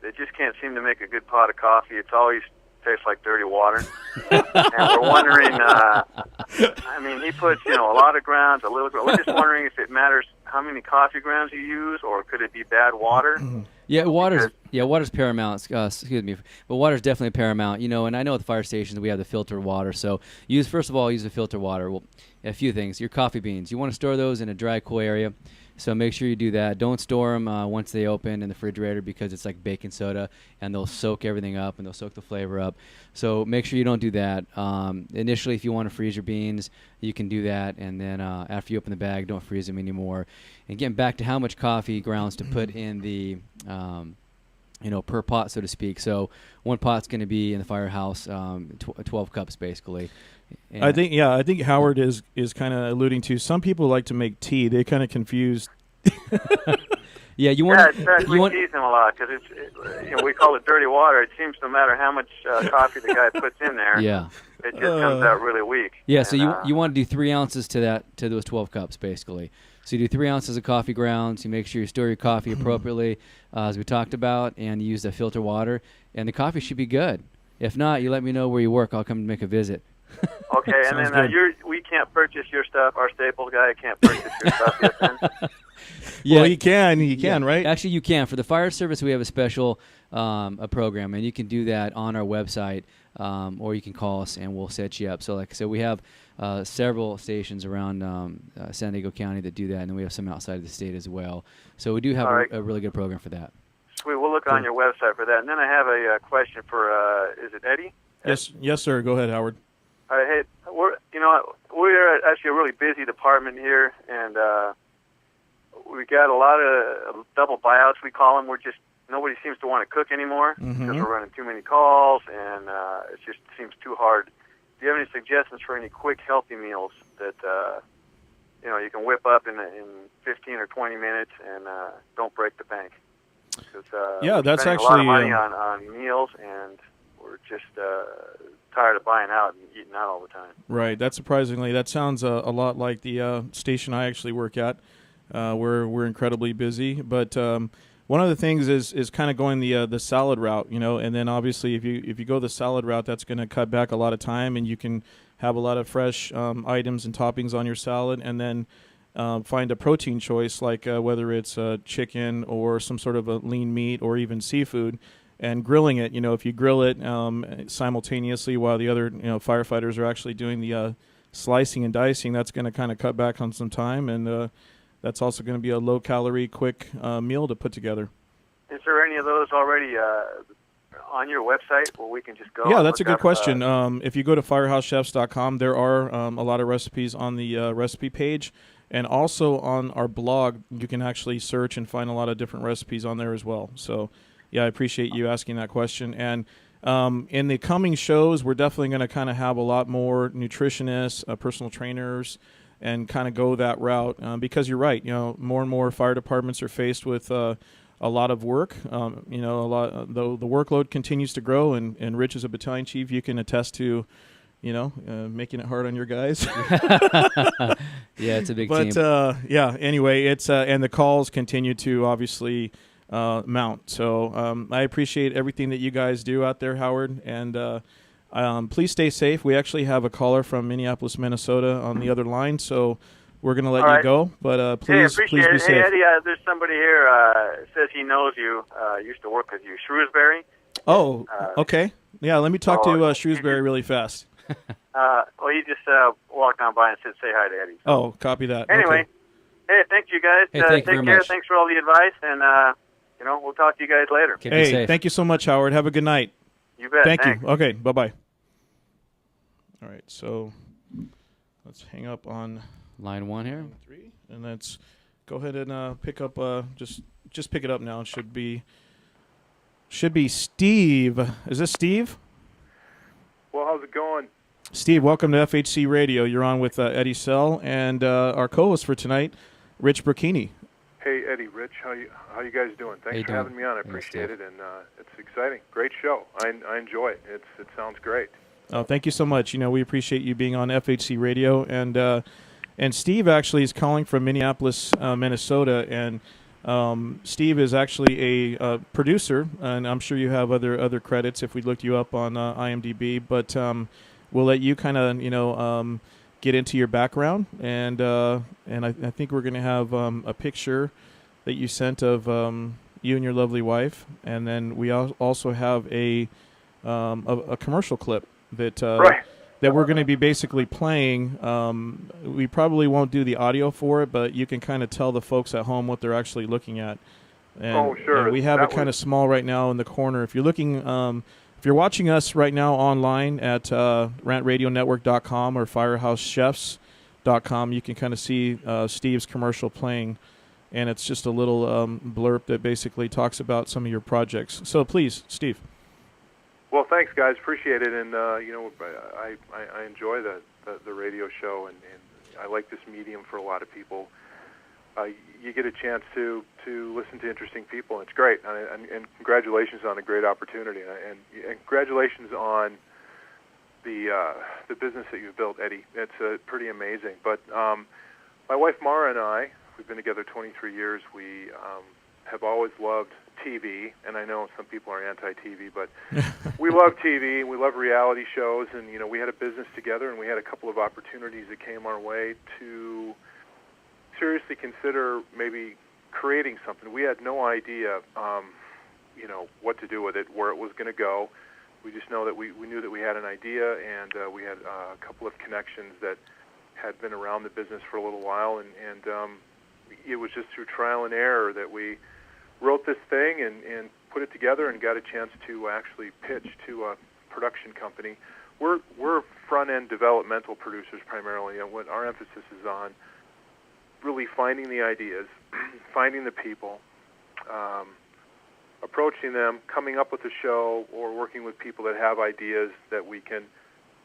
S3: they just can't seem to make a good pot of coffee. It's always tastes like dirty water. And we're wondering, I mean, he puts, a lot of grounds, a little ground. We're just wondering if it matters how many coffee grounds you use, or could it be bad water?
S2: Yeah, water's paramount. Excuse me, but water's definitely paramount. And I know at the fire stations we have the filtered water. So first of all, use the filtered water. Well, a few things. Your coffee beans. You want to store those in a dry, cool area. So make sure you do that. Don't store them once they open in the refrigerator, because it's like baking soda, and they'll soak everything up and they'll soak the flavor up. So make sure you don't do that. Initially, if you want to freeze your beans, you can do that, and then after you open the bag, don't freeze them anymore. And getting back to how much coffee grounds to put in the per pot, so to speak. So one pot's going to be in the Firehouse, 12 cups basically. And
S1: I think Howard is kind of alluding to, some people like to make tea. They kind of confuse.
S2: Yeah, you want.
S3: We tease him a lot because we call it dirty water. It seems no matter how much coffee the guy puts in there,
S2: Yeah.
S3: it just comes out really weak.
S2: Yeah, so you want to do 3 ounces to those 12 cups basically. So you do 3 ounces of coffee grounds. You make sure you store your coffee appropriately, as we talked about, and you use the filter water, and the coffee should be good. If not, you let me know where you work. I'll come and make a visit.
S3: Okay, and then we can't purchase your stuff. Our Staples guy can't purchase your stuff yet then?
S1: Yeah. Well, he can, right?
S2: Actually, you can. For the fire service, we have a special a program, and you can do that on our website, or you can call us, and we'll set you up. So, like I said, we have several stations around San Diego County that do that, and then we have some outside of the state as well. So we do have a really good program for that.
S3: Sweet. We'll look on your website for that. And then I have a question for, is it Eddie?
S1: Yes, sir. Go ahead, Howard.
S3: Hey, we're actually a really busy department here, and we got a lot of double buyouts, we call them. Nobody seems to want to cook anymore because we're running too many calls, and it just seems too hard. Do you have any suggestions for any quick, healthy meals that you can whip up in 15 or 20 minutes and don't break the bank? We're
S1: that's
S3: spending
S1: actually
S3: a lot of money on meals, and we're just tired of buying out and eating out all the time.
S1: Right. That sounds a lot like the station I actually work at. We're incredibly busy, but one of the things is kind of going the salad route, and then obviously if you go the salad route, that's going to cut back a lot of time, and you can have a lot of fresh items and toppings on your salad, and then find a protein choice like whether it's chicken or some sort of a lean meat or even seafood. And grilling it, if you grill it simultaneously while the other, firefighters are actually doing the slicing and dicing, that's going to kind of cut back on some time, and that's also going to be a low-calorie, quick meal to put together.
S3: Is there any of those already on your website where we can just go?
S1: Yeah, that's a good question. If you go to firehousechefs.com, there are a lot of recipes on the recipe page, and also on our blog, you can actually search and find a lot of different recipes on there as well. So. Yeah, I appreciate you asking that question. And in the coming shows, we're definitely going to kind of have a lot more nutritionists, personal trainers, and kind of go that route. Because you're right, more and more fire departments are faced with a lot of work. The workload continues to grow, and Rich, as a battalion chief, you can attest to, making it hard on your guys.
S2: Yeah, it's a big team.
S1: But anyway, it's and the calls continue to obviously mount. So I appreciate everything that you guys do out there, Howard, and please stay safe. We actually have a caller from Minneapolis, Minnesota on the other line, so we're going to let you go, but please be safe.
S3: Hey, Eddie, there's somebody here says he knows you, used to work with you, Shrewsbury.
S1: Oh, okay. Yeah, let me talk to Shrewsbury really fast.
S3: He just walked on by and said, say hi to Eddie.
S1: Oh, copy that.
S3: Anyway,
S1: okay.
S3: Hey, thank you guys.
S2: Take
S3: care.
S2: Much.
S3: Thanks for all the advice, and we'll talk to you guys later.
S1: Hey, thank you so much, Howard. Have a good night.
S3: You bet.
S1: Thank
S3: Thanks.
S1: you. Okay, bye-bye. All right, so let's hang up on
S2: line 1 here.
S1: line 3, and let's go ahead and pick up. Just pick it up now. It should be Steve. Is this Steve?
S4: Well, how's it going?
S1: Steve, welcome to FHC Radio. You're on with Eddie Sell and our co-host for tonight, Rich Burkini.
S4: Hey, Eddie, Rich, how you guys doing? Thanks for having me on. I appreciate it, and it's exciting. Great show. I enjoy it. It sounds great.
S1: Oh, thank you so much. We appreciate you being on FHC Radio, and Steve actually is calling from Minneapolis, Minnesota, and Steve is actually a producer, and I'm sure you have other credits if we looked you up on IMDb, but we'll let you kind of get into your background, and I think we're going to have a picture that you sent of you and your lovely wife, and then we also have a commercial clip that that we're going to be basically playing. We probably won't do the audio for it, but you can kind of tell the folks at home what they're actually looking at. And,
S4: sure.
S1: And we have it kind of small right now in the corner. If you're looking, if you're watching us right now online at rantradionetwork.com or firehousechefs.com, you can kind of see Steve's commercial playing, and it's just a little blurb that basically talks about some of your projects. So please, Steve.
S4: Well, thanks, guys. Appreciate it, and I enjoy the radio show, and I like this medium for a lot of people. You get a chance to listen to interesting people, and it's great. And congratulations on a great opportunity, and congratulations on the business that you've built, Eddie. It's pretty amazing. But my wife Mara and I, we've been together 23 years. We have always loved TV, and I know some people are anti-TV, but we love TV and we love reality shows, and we had a business together, and we had a couple of opportunities that came our way to seriously consider maybe creating something. We had no idea what to do with it, where it was going to go. We just know that we knew that we had an idea, and we had a couple of connections that had been around the business for a little while, and it was just through trial and error that we wrote this thing and put it together and got a chance to actually pitch to a production company. We're front-end developmental producers primarily, and what our emphasis is on really finding the ideas, finding the people, approaching them, coming up with a show, or working with people that have ideas that we can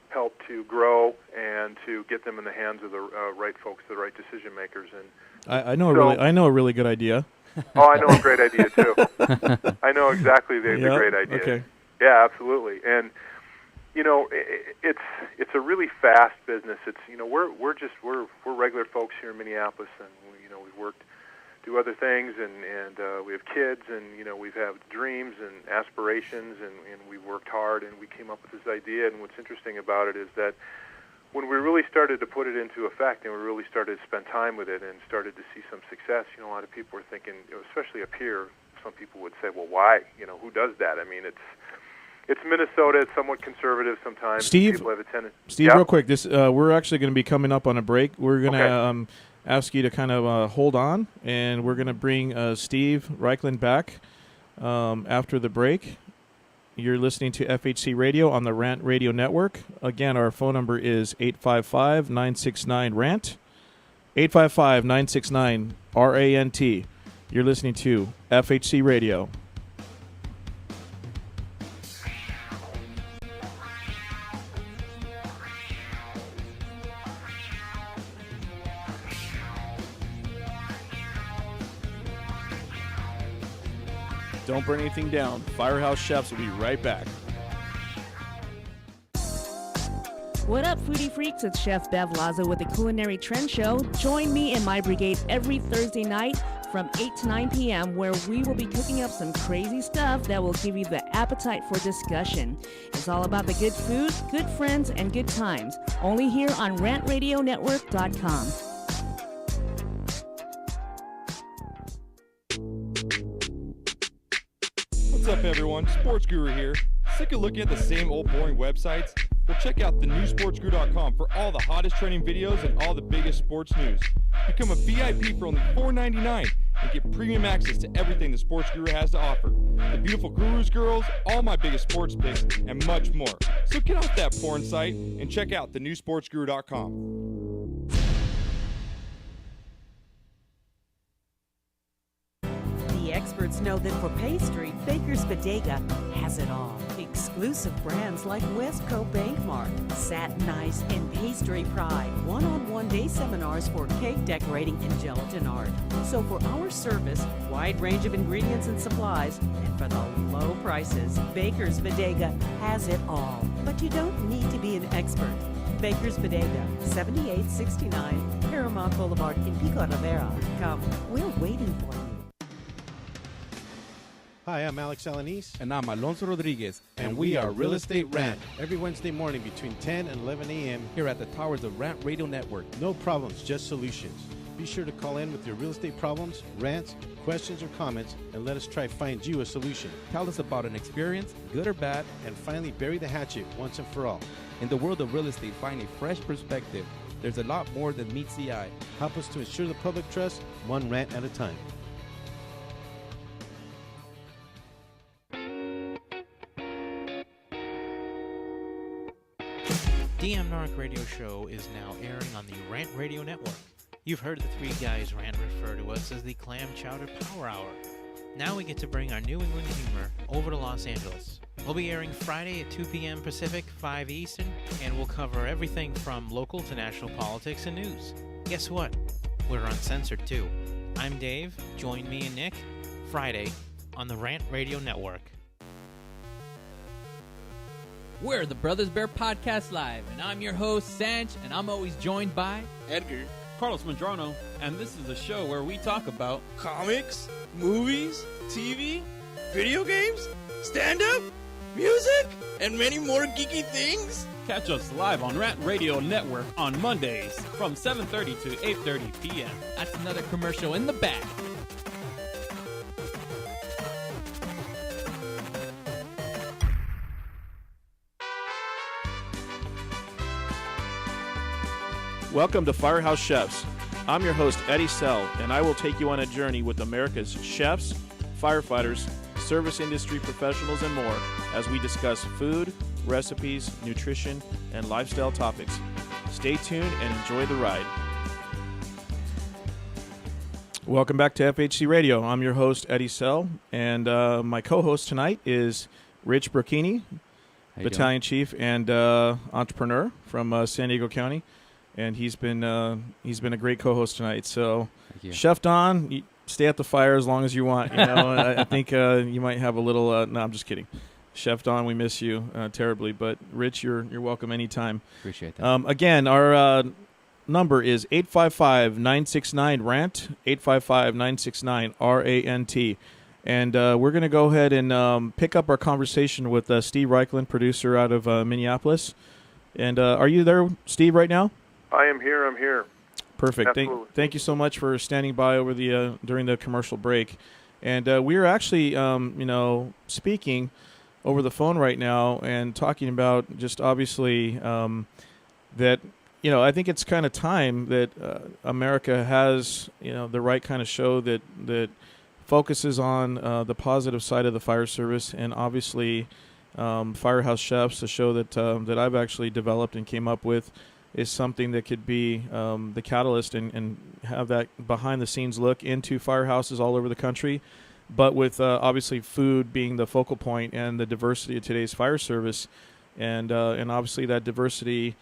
S4: help to grow and to get them in the hands of the right folks, the right decision makers. And
S1: I know a really good idea.
S4: Oh, I know a great idea too. I know exactly the great idea.
S1: Okay.
S4: Yeah, absolutely. And it's a really fast business. It's we're regular folks here in Minneapolis, and we've worked, do other things, and we have kids, and we've had dreams and aspirations, and we've worked hard, and we came up with this idea. And what's interesting about it is that when we really started to put it into effect, and we really started to spend time with it and started to see some success, a lot of people were thinking, especially up here, some people would say, well, why? Who does that? I mean, it's Minnesota. It's somewhat conservative sometimes.
S1: Steve,
S4: people have a tendency.
S1: Steve, real quick, this we're actually going to be coming up on a break. We're going to ask you to kind of hold on, and we're going to bring Steve Reichland back after the break. You're listening to FHC Radio on the Rant Radio Network. Again, our phone number is 855-969-RANT, 855-969-RANT. You're listening to FHC Radio. Don't burn anything down. Firehouse Chefs will be right back.
S22: What up, foodie freaks? It's Chef Bev Laza with the Culinary Trend Show. Join me and my brigade every Thursday night from 8 to 9 p.m. where we will be cooking up some crazy stuff that will give you the appetite for discussion. It's all about the good food, good friends, and good times. Only here on rantradionetwork.com.
S13: What's up, everyone? Sports Guru here. Sick of looking at the same old boring websites? Well, check out thenewsportsguru.com for all the hottest trending videos and all the biggest sports news. Become a VIP for only $4.99 and get premium access to everything the Sports Guru has to offer. The beautiful Gurus girls, all my biggest sports picks, and much more. So get off that porn site and check out thenewsportsguru.com.
S5: The experts know that for pastry, Baker's Bodega has it all. Exclusive brands like Westco Bankmart, Satin Ice, and Pastry Pride. One-on-one day seminars for cake decorating and gelatin art. So for our service, wide range of ingredients and supplies, and for the low prices, Baker's Bodega has it all. But you don't need to be an expert. Baker's Bodega, 7869 Paramount Boulevard in Pico Rivera. Come, we're waiting for you.
S11: Hi, I'm Alex Alanis.
S10: And I'm Alonso Rodriguez.
S11: And we are Real Estate Rant. Every Wednesday morning between 10 and 11 a.m.
S10: here at the towers of Rant Radio Network.
S11: No problems, just solutions. Be sure to call in with your real estate problems, rants, questions, or comments, and let us try to find you a solution.
S10: Tell us about an experience, good or bad,
S11: and finally bury the hatchet once and for all.
S10: In the world of real estate, find a fresh perspective. There's a lot more than meets the eye.
S11: Help us to ensure the public trust, one rant at a time.
S6: DM Narc Radio Show is now airing on the Rant Radio Network. You've heard the three guys Rant refer to us as the Clam Chowder Power Hour. Now we get to bring our New England humor over to Los Angeles. We'll be airing Friday at 2 p.m. Pacific, 5 Eastern, and we'll cover everything from local to national politics and news. Guess what? We're uncensored too. I'm Dave. Join me and Nick Friday on the Rant Radio Network.
S23: We're the Brothers Bear Podcast Live, and I'm your host, Sanch, and I'm always joined by
S24: Edgar, Carlos Medrano, and this is a show where we talk about comics, movies, TV, video games, stand-up, music, and many more geeky things. Catch us live on Rant Radio Network on Mondays from 7:30 to 8:30 p.m.
S23: That's another commercial in the back.
S1: Welcome to Firehouse Chefs. I'm your host, Eddie Sell, and I will take you on a journey with America's chefs, firefighters, service industry professionals, and more as we discuss food, recipes, nutrition, and lifestyle topics. Stay tuned and enjoy the ride. Welcome back to FHC Radio. I'm your host, Eddie Sell, and my co-host tonight is Rich Burkini, Battalion Chief and entrepreneur from San Diego County. And he's been a great co-host tonight. So, Chef Don, you stay at the fire as long as you want. You know, I think you might have a little. No, I'm just kidding. Chef Don, we miss you terribly. But Rich, you're welcome anytime.
S2: Appreciate that.
S1: Again, our number is 855-969-RANT. 855-969-RANT. And we're going to go ahead and pick up our conversation with Steve Reichland, producer out of Minneapolis. And are you there, Steve, right now?
S4: I am here. I'm here.
S1: Perfect. Thank you so much for standing by over the during the commercial break. And we are actually, speaking over the phone right now and talking about just obviously that, I think it's kind of time that America has, the right kind of show that focuses on the positive side of the fire service, and obviously Firehouse Chefs, the show that I've actually developed and came up with, is something that could be the catalyst and have that behind-the-scenes look into firehouses all over the country, but with obviously food being the focal point and the diversity of today's fire service, and obviously that diversity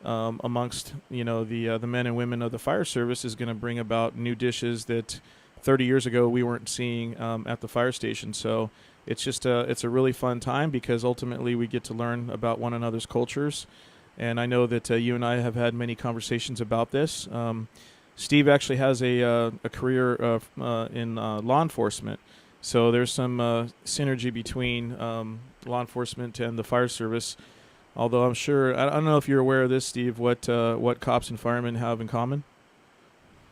S1: amongst the men and women of the fire service is going to bring about new dishes that 30 years ago we weren't seeing at the fire station. So it's just it's a really fun time because ultimately we get to learn about one another's cultures. And I know that you and I have had many conversations about this. Steve actually has a career in law enforcement. So there's some synergy between law enforcement and the fire service. Although I'm sure, I don't know if you're aware of this, Steve, what cops and firemen have in common?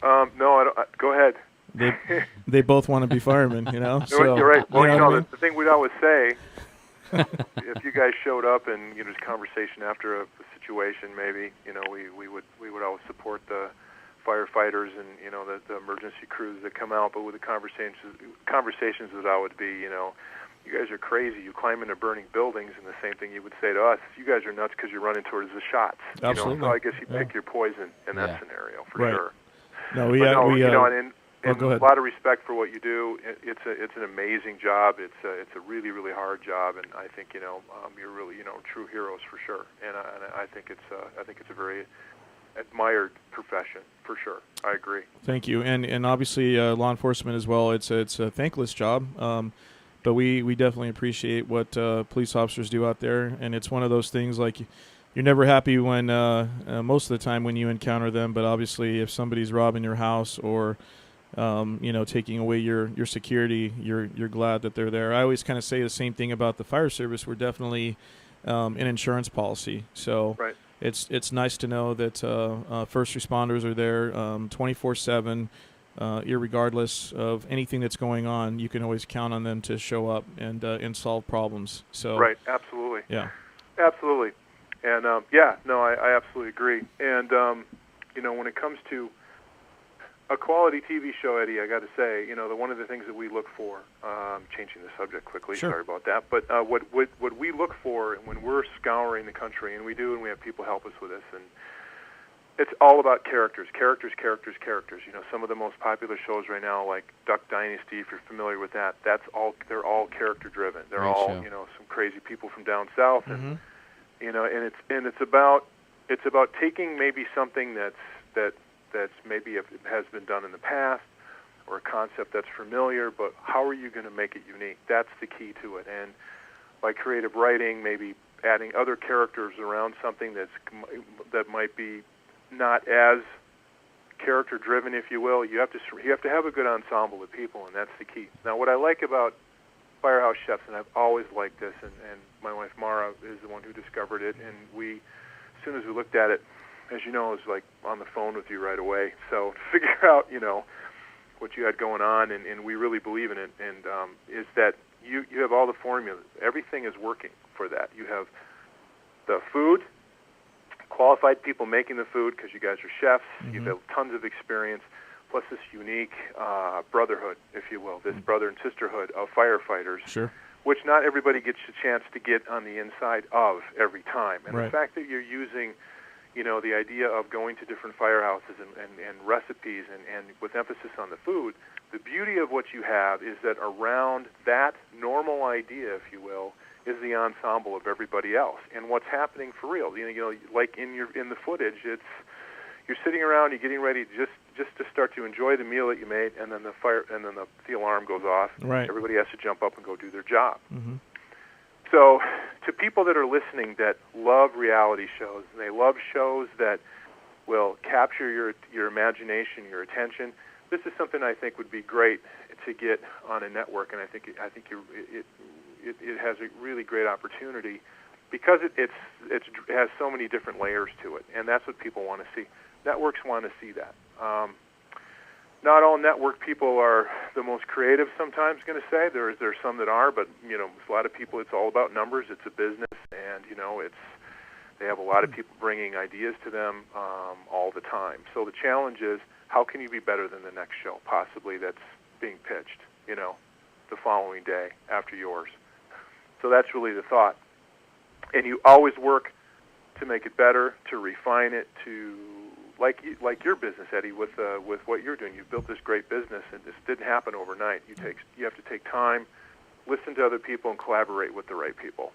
S4: No, I don't. Go ahead.
S1: They both want to be firemen,
S4: So, you're right. Well,
S1: what I mean?
S4: the thing we'd always say, if you guys showed up and just conversation after a situation, maybe we would always support the firefighters and the emergency crews that come out, but with the conversations that I would be, you guys are crazy. You climb into burning buildings, and the same thing you would say to us: you guys are nuts because you're running towards the shots.
S1: Absolutely.
S4: So I guess you pick your poison in that scenario for
S1: right.
S4: sure.
S1: No,
S4: and
S1: go ahead.
S4: a lot of respect for what you do. It's an amazing job. It's a really, really hard job, and I think you're really true heroes for sure. And I think it's a very admired profession for sure. I agree.
S1: Thank you, and obviously law enforcement as well. It's a thankless job, but we definitely appreciate what police officers do out there, and it's one of those things like. You're never happy when most of the time when you encounter them, but obviously if somebody's robbing your house or taking away your security, you're glad that they're there. I always kind of say the same thing about the fire service. We're definitely an insurance policy, so
S4: right.
S1: It's nice to know that first responders are there 24/7, irregardless of anything that's going on. You can always count on them to show up and solve problems. So
S4: right, absolutely,
S1: yeah,
S4: absolutely. And I absolutely agree. And when it comes to a quality TV show, Eddie, I got to say, one of the things that we look for, changing the subject quickly,
S1: sure.
S4: Sorry about that, but what we look for when we're scouring the country, and we do, and we have people help us with this, and it's all about characters. Some of the most popular shows right now, like Duck Dynasty, if you're familiar with that, they're all character driven. They're all some crazy people from down south, and and it's about taking maybe something that's maybe has been done in the past, or a concept that's familiar, but how are you going to make it unique? That's the key to it. And by creative writing, maybe adding other characters around something that might be not as character driven, if you will. You have to have a good ensemble of people, and that's the key. Now, what I like about Firehouse Chefs, and I've always liked this, and my wife Mara is the one who discovered it, and as soon as we looked at it, as you know, I was like on the phone with you right away. So to figure out, what you had going on, and we really believe in it, and is that you have all the formulas. Everything is working for that. You have the food, qualified people making the food because you guys are chefs. Mm-hmm. You have tons of experience, plus this unique brotherhood, if you will, this brother and sisterhood of firefighters,
S1: sure.
S4: which not everybody gets a chance to get on the inside of every time. And
S1: right.
S4: the fact that you're using, the idea of going to different firehouses and recipes and with emphasis on the food, the beauty of what you have is that around that normal idea, if you will, is the ensemble of everybody else. And what's happening for real, like in the footage, you're sitting around, you're getting ready just to start to enjoy the meal that you made, and then the alarm goes off.
S1: Right.
S4: Everybody has to jump up and go do their job.
S1: Mm-hmm.
S4: So, to people that are listening that love reality shows, and they love shows that will capture your imagination, your attention, this is something I think would be great to get on a network, and I think it has a really great opportunity because it has so many different layers to it, and that's what people want to see. Networks want to see that. Not all network people are the most creative sometimes, going to say. There's some that are, but, a lot of people, it's all about numbers. It's a business, and, they have a lot of people bringing ideas to them all the time. So the challenge is, how can you be better than the next show, possibly that's being pitched, the following day after yours? So that's really the thought. And you always work to make it better, to refine it, to like your business, Eddie, with what you're doing. You've built this great business, and this didn't happen overnight. You have to take time, listen to other people, and collaborate with the right people.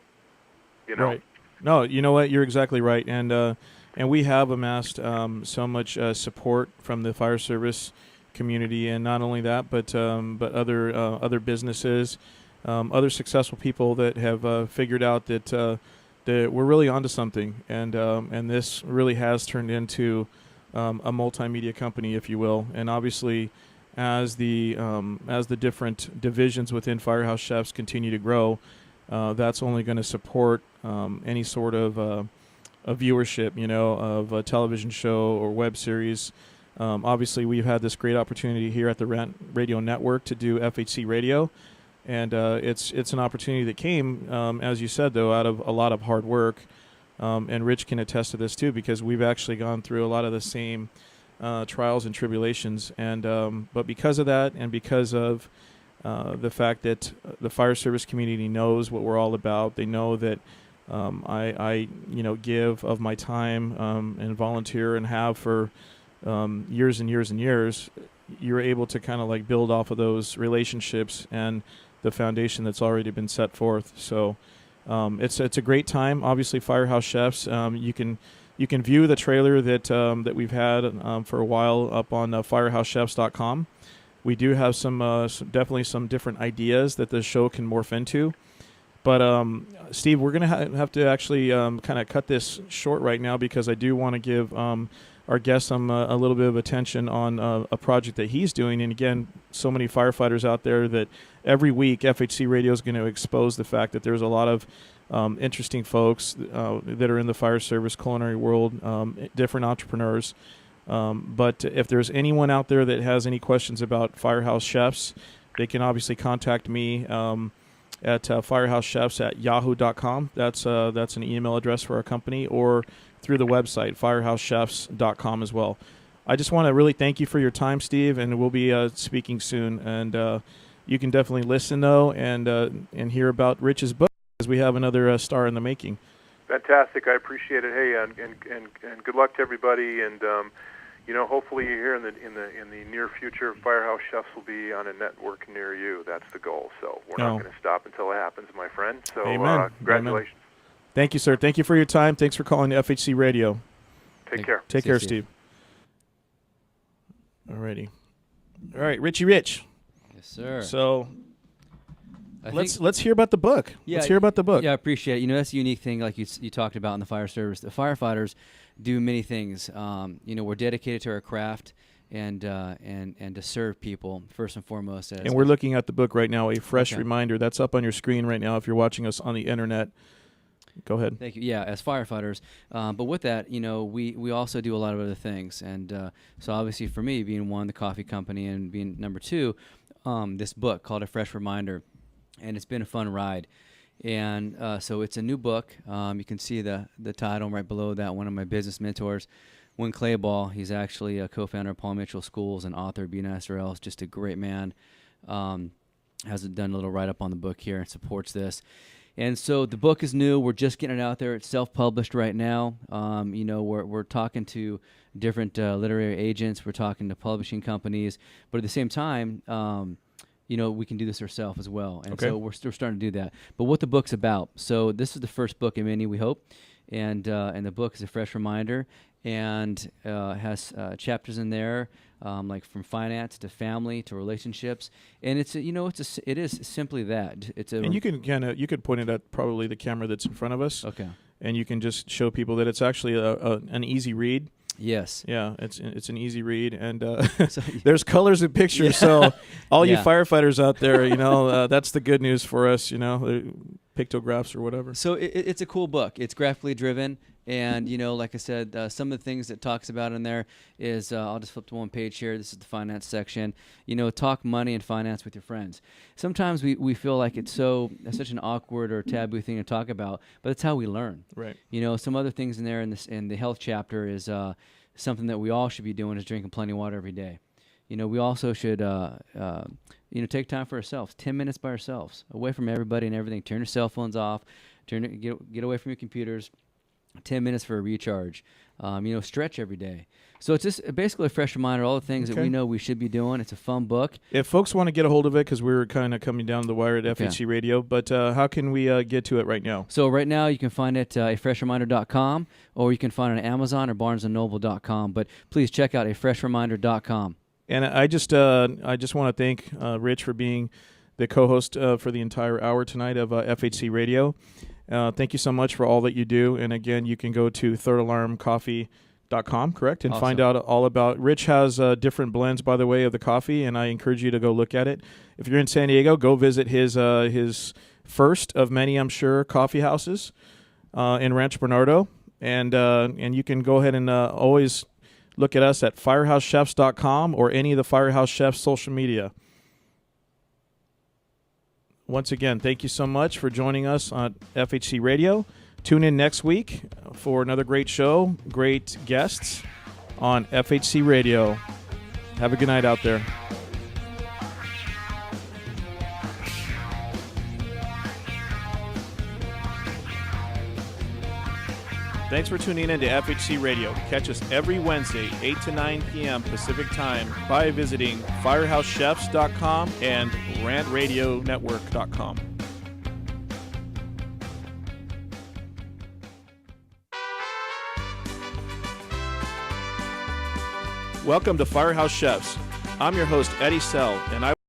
S1: Right. No, you know what? You're exactly right, and we have amassed so much support from the fire service community, and not only that, but other businesses, other successful people that have figured out that we're really onto something, and this really has turned into a multimedia company, if you will. And obviously, as the different divisions within Firehouse Chefs continue to grow, that's only going to support any sort of a viewership, of a television show or web series. Obviously, we've had this great opportunity here at the Rant Radio Network to do FHC Radio, and it's an opportunity that came, as you said, though, out of a lot of hard work. And Rich can attest to this too, because we've actually gone through a lot of the same trials and tribulations. And but because of that, and because of the fact that the fire service community knows what we're all about, they know that I give of my time and volunteer and have for years and years and years. You're able to kind of like build off of those relationships and the foundation that's already been set forth. So it's a great time. Obviously, Firehouse Chefs. You can view the trailer that we've had for a while up on firehousechefs.com. We do have definitely some different ideas that the show can morph into. But Steve, we're gonna have to actually kind of cut this short right now because I do want to give our guest a little bit of attention on a project that he's doing. And again, so many firefighters out there that every week FHC Radio is going to expose the fact that there's a lot of interesting folks that are in the fire service, culinary world, different entrepreneurs. But if there's anyone out there that has any questions about Firehouse Chefs, they can obviously contact me at firehousechefs@yahoo.com. That's an email address for our company, or through the website, firehousechefs.com as well. I just want to really thank you for your time, Steve, and we'll be speaking soon. And you can definitely listen, though, and hear about Rich's book, because we have another star in the making.
S4: Fantastic. I appreciate it. Hey, and good luck to everybody. And hopefully here in the near future, Firehouse Chefs will be on a network near you. That's the goal. So we're not going to stop until it happens, my friend. So
S1: Amen.
S4: Congratulations.
S1: Amen. Thank you, sir. Thank you for your time. Thanks for calling FHC Radio.
S4: Take care.
S1: Take care, Steve. Alrighty. All right, Richie Rich.
S2: Yes, sir.
S1: So let's hear about the book.
S2: Yeah,
S1: let's hear about the book.
S2: Yeah, I appreciate it. That's a unique thing, like you talked about in the fire service. The firefighters do many things. We're dedicated to our craft and to serve people first and foremost.
S1: And we're looking at the book right now, A Fresh Reminder. That's up on your screen right now if you're watching us on the internet. Go ahead.
S2: Thank you. Yeah, as firefighters. But with that, we also do a lot of other things. And so obviously for me, being one, the coffee company, and being number two, this book called A Fresh Reminder. And it's been a fun ride. And so it's a new book. You can see the title right below that. One of my business mentors, Win Clayball. He's actually a co-founder of Paul Mitchell Schools and author of Be Nice or Else. Just a great man. Has done a little write-up on the book here and supports this. And so the book is new. We're just getting it out there. It's self-published right now. We're talking to different literary agents. We're talking to publishing companies. But at the same time, we can do this ourselves as well. And so we're starting to do that. But what the book's about. So this is the first book in many, we hope. And the book is a fresh reminder and has chapters in there like from finance to family to relationships. And it is simply that.
S1: And you could point it at probably the camera that's in front of us.
S2: Okay.
S1: And you can just show people that it's actually an easy read.
S2: Yes.
S1: Yeah, it's an easy read, and there's colors and pictures. So all you firefighters out there, that's the good news for us. Pictographs or whatever.
S2: So it's a cool book. It's graphically driven, and like I said, some of the things it talks about in there is I'll just flip to one page here. This is the finance section. Talk money and finance with your friends. Sometimes we feel like it's such an awkward or taboo thing to talk about, but it's how we learn.
S1: Right.
S2: Some other things in there in the health chapter is something that we all should be doing is drinking plenty of water every day. We also should take time for ourselves, 10 minutes by ourselves, away from everybody and everything. Turn your cell phones off, get away from your computers, 10 minutes for a recharge. Stretch every day. So it's just basically a fresh reminder of all the things that we know we should be doing. It's a fun book.
S1: If folks want to get a hold of it, because we were kind of coming down the wire at FHC Radio, but how can we get to it right now?
S2: So right now you can find it at afreshreminder.com, or you can find it on Amazon or barnesandnoble.com. But please check out afreshreminder.com.
S1: And I just want to thank Rich for being the co-host for the entire hour tonight of FHC Radio. Thank you so much for all that you do. And again, you can go to thirdalarmcoffee.com, correct? And find out all about. Rich has different blends, by the way, of the coffee, and I encourage you to go look at it. If you're in San Diego, go visit his first of many, I'm sure, coffee houses in Rancho Bernardo. And you can go ahead and always look at us at firehousechefs.com or any of the Firehouse Chefs social media. Once again, thank you so much for joining us on FHC Radio. Tune in next week for another great show, great guests, on FHC Radio. Have a good night out there. Thanks for tuning in to FHC Radio. Catch us every Wednesday, 8 to 9 p.m. Pacific Time by visiting firehousechefs.com and rantradionetwork.com. Welcome to Firehouse Chefs. I'm your host, Eddie Sell, and I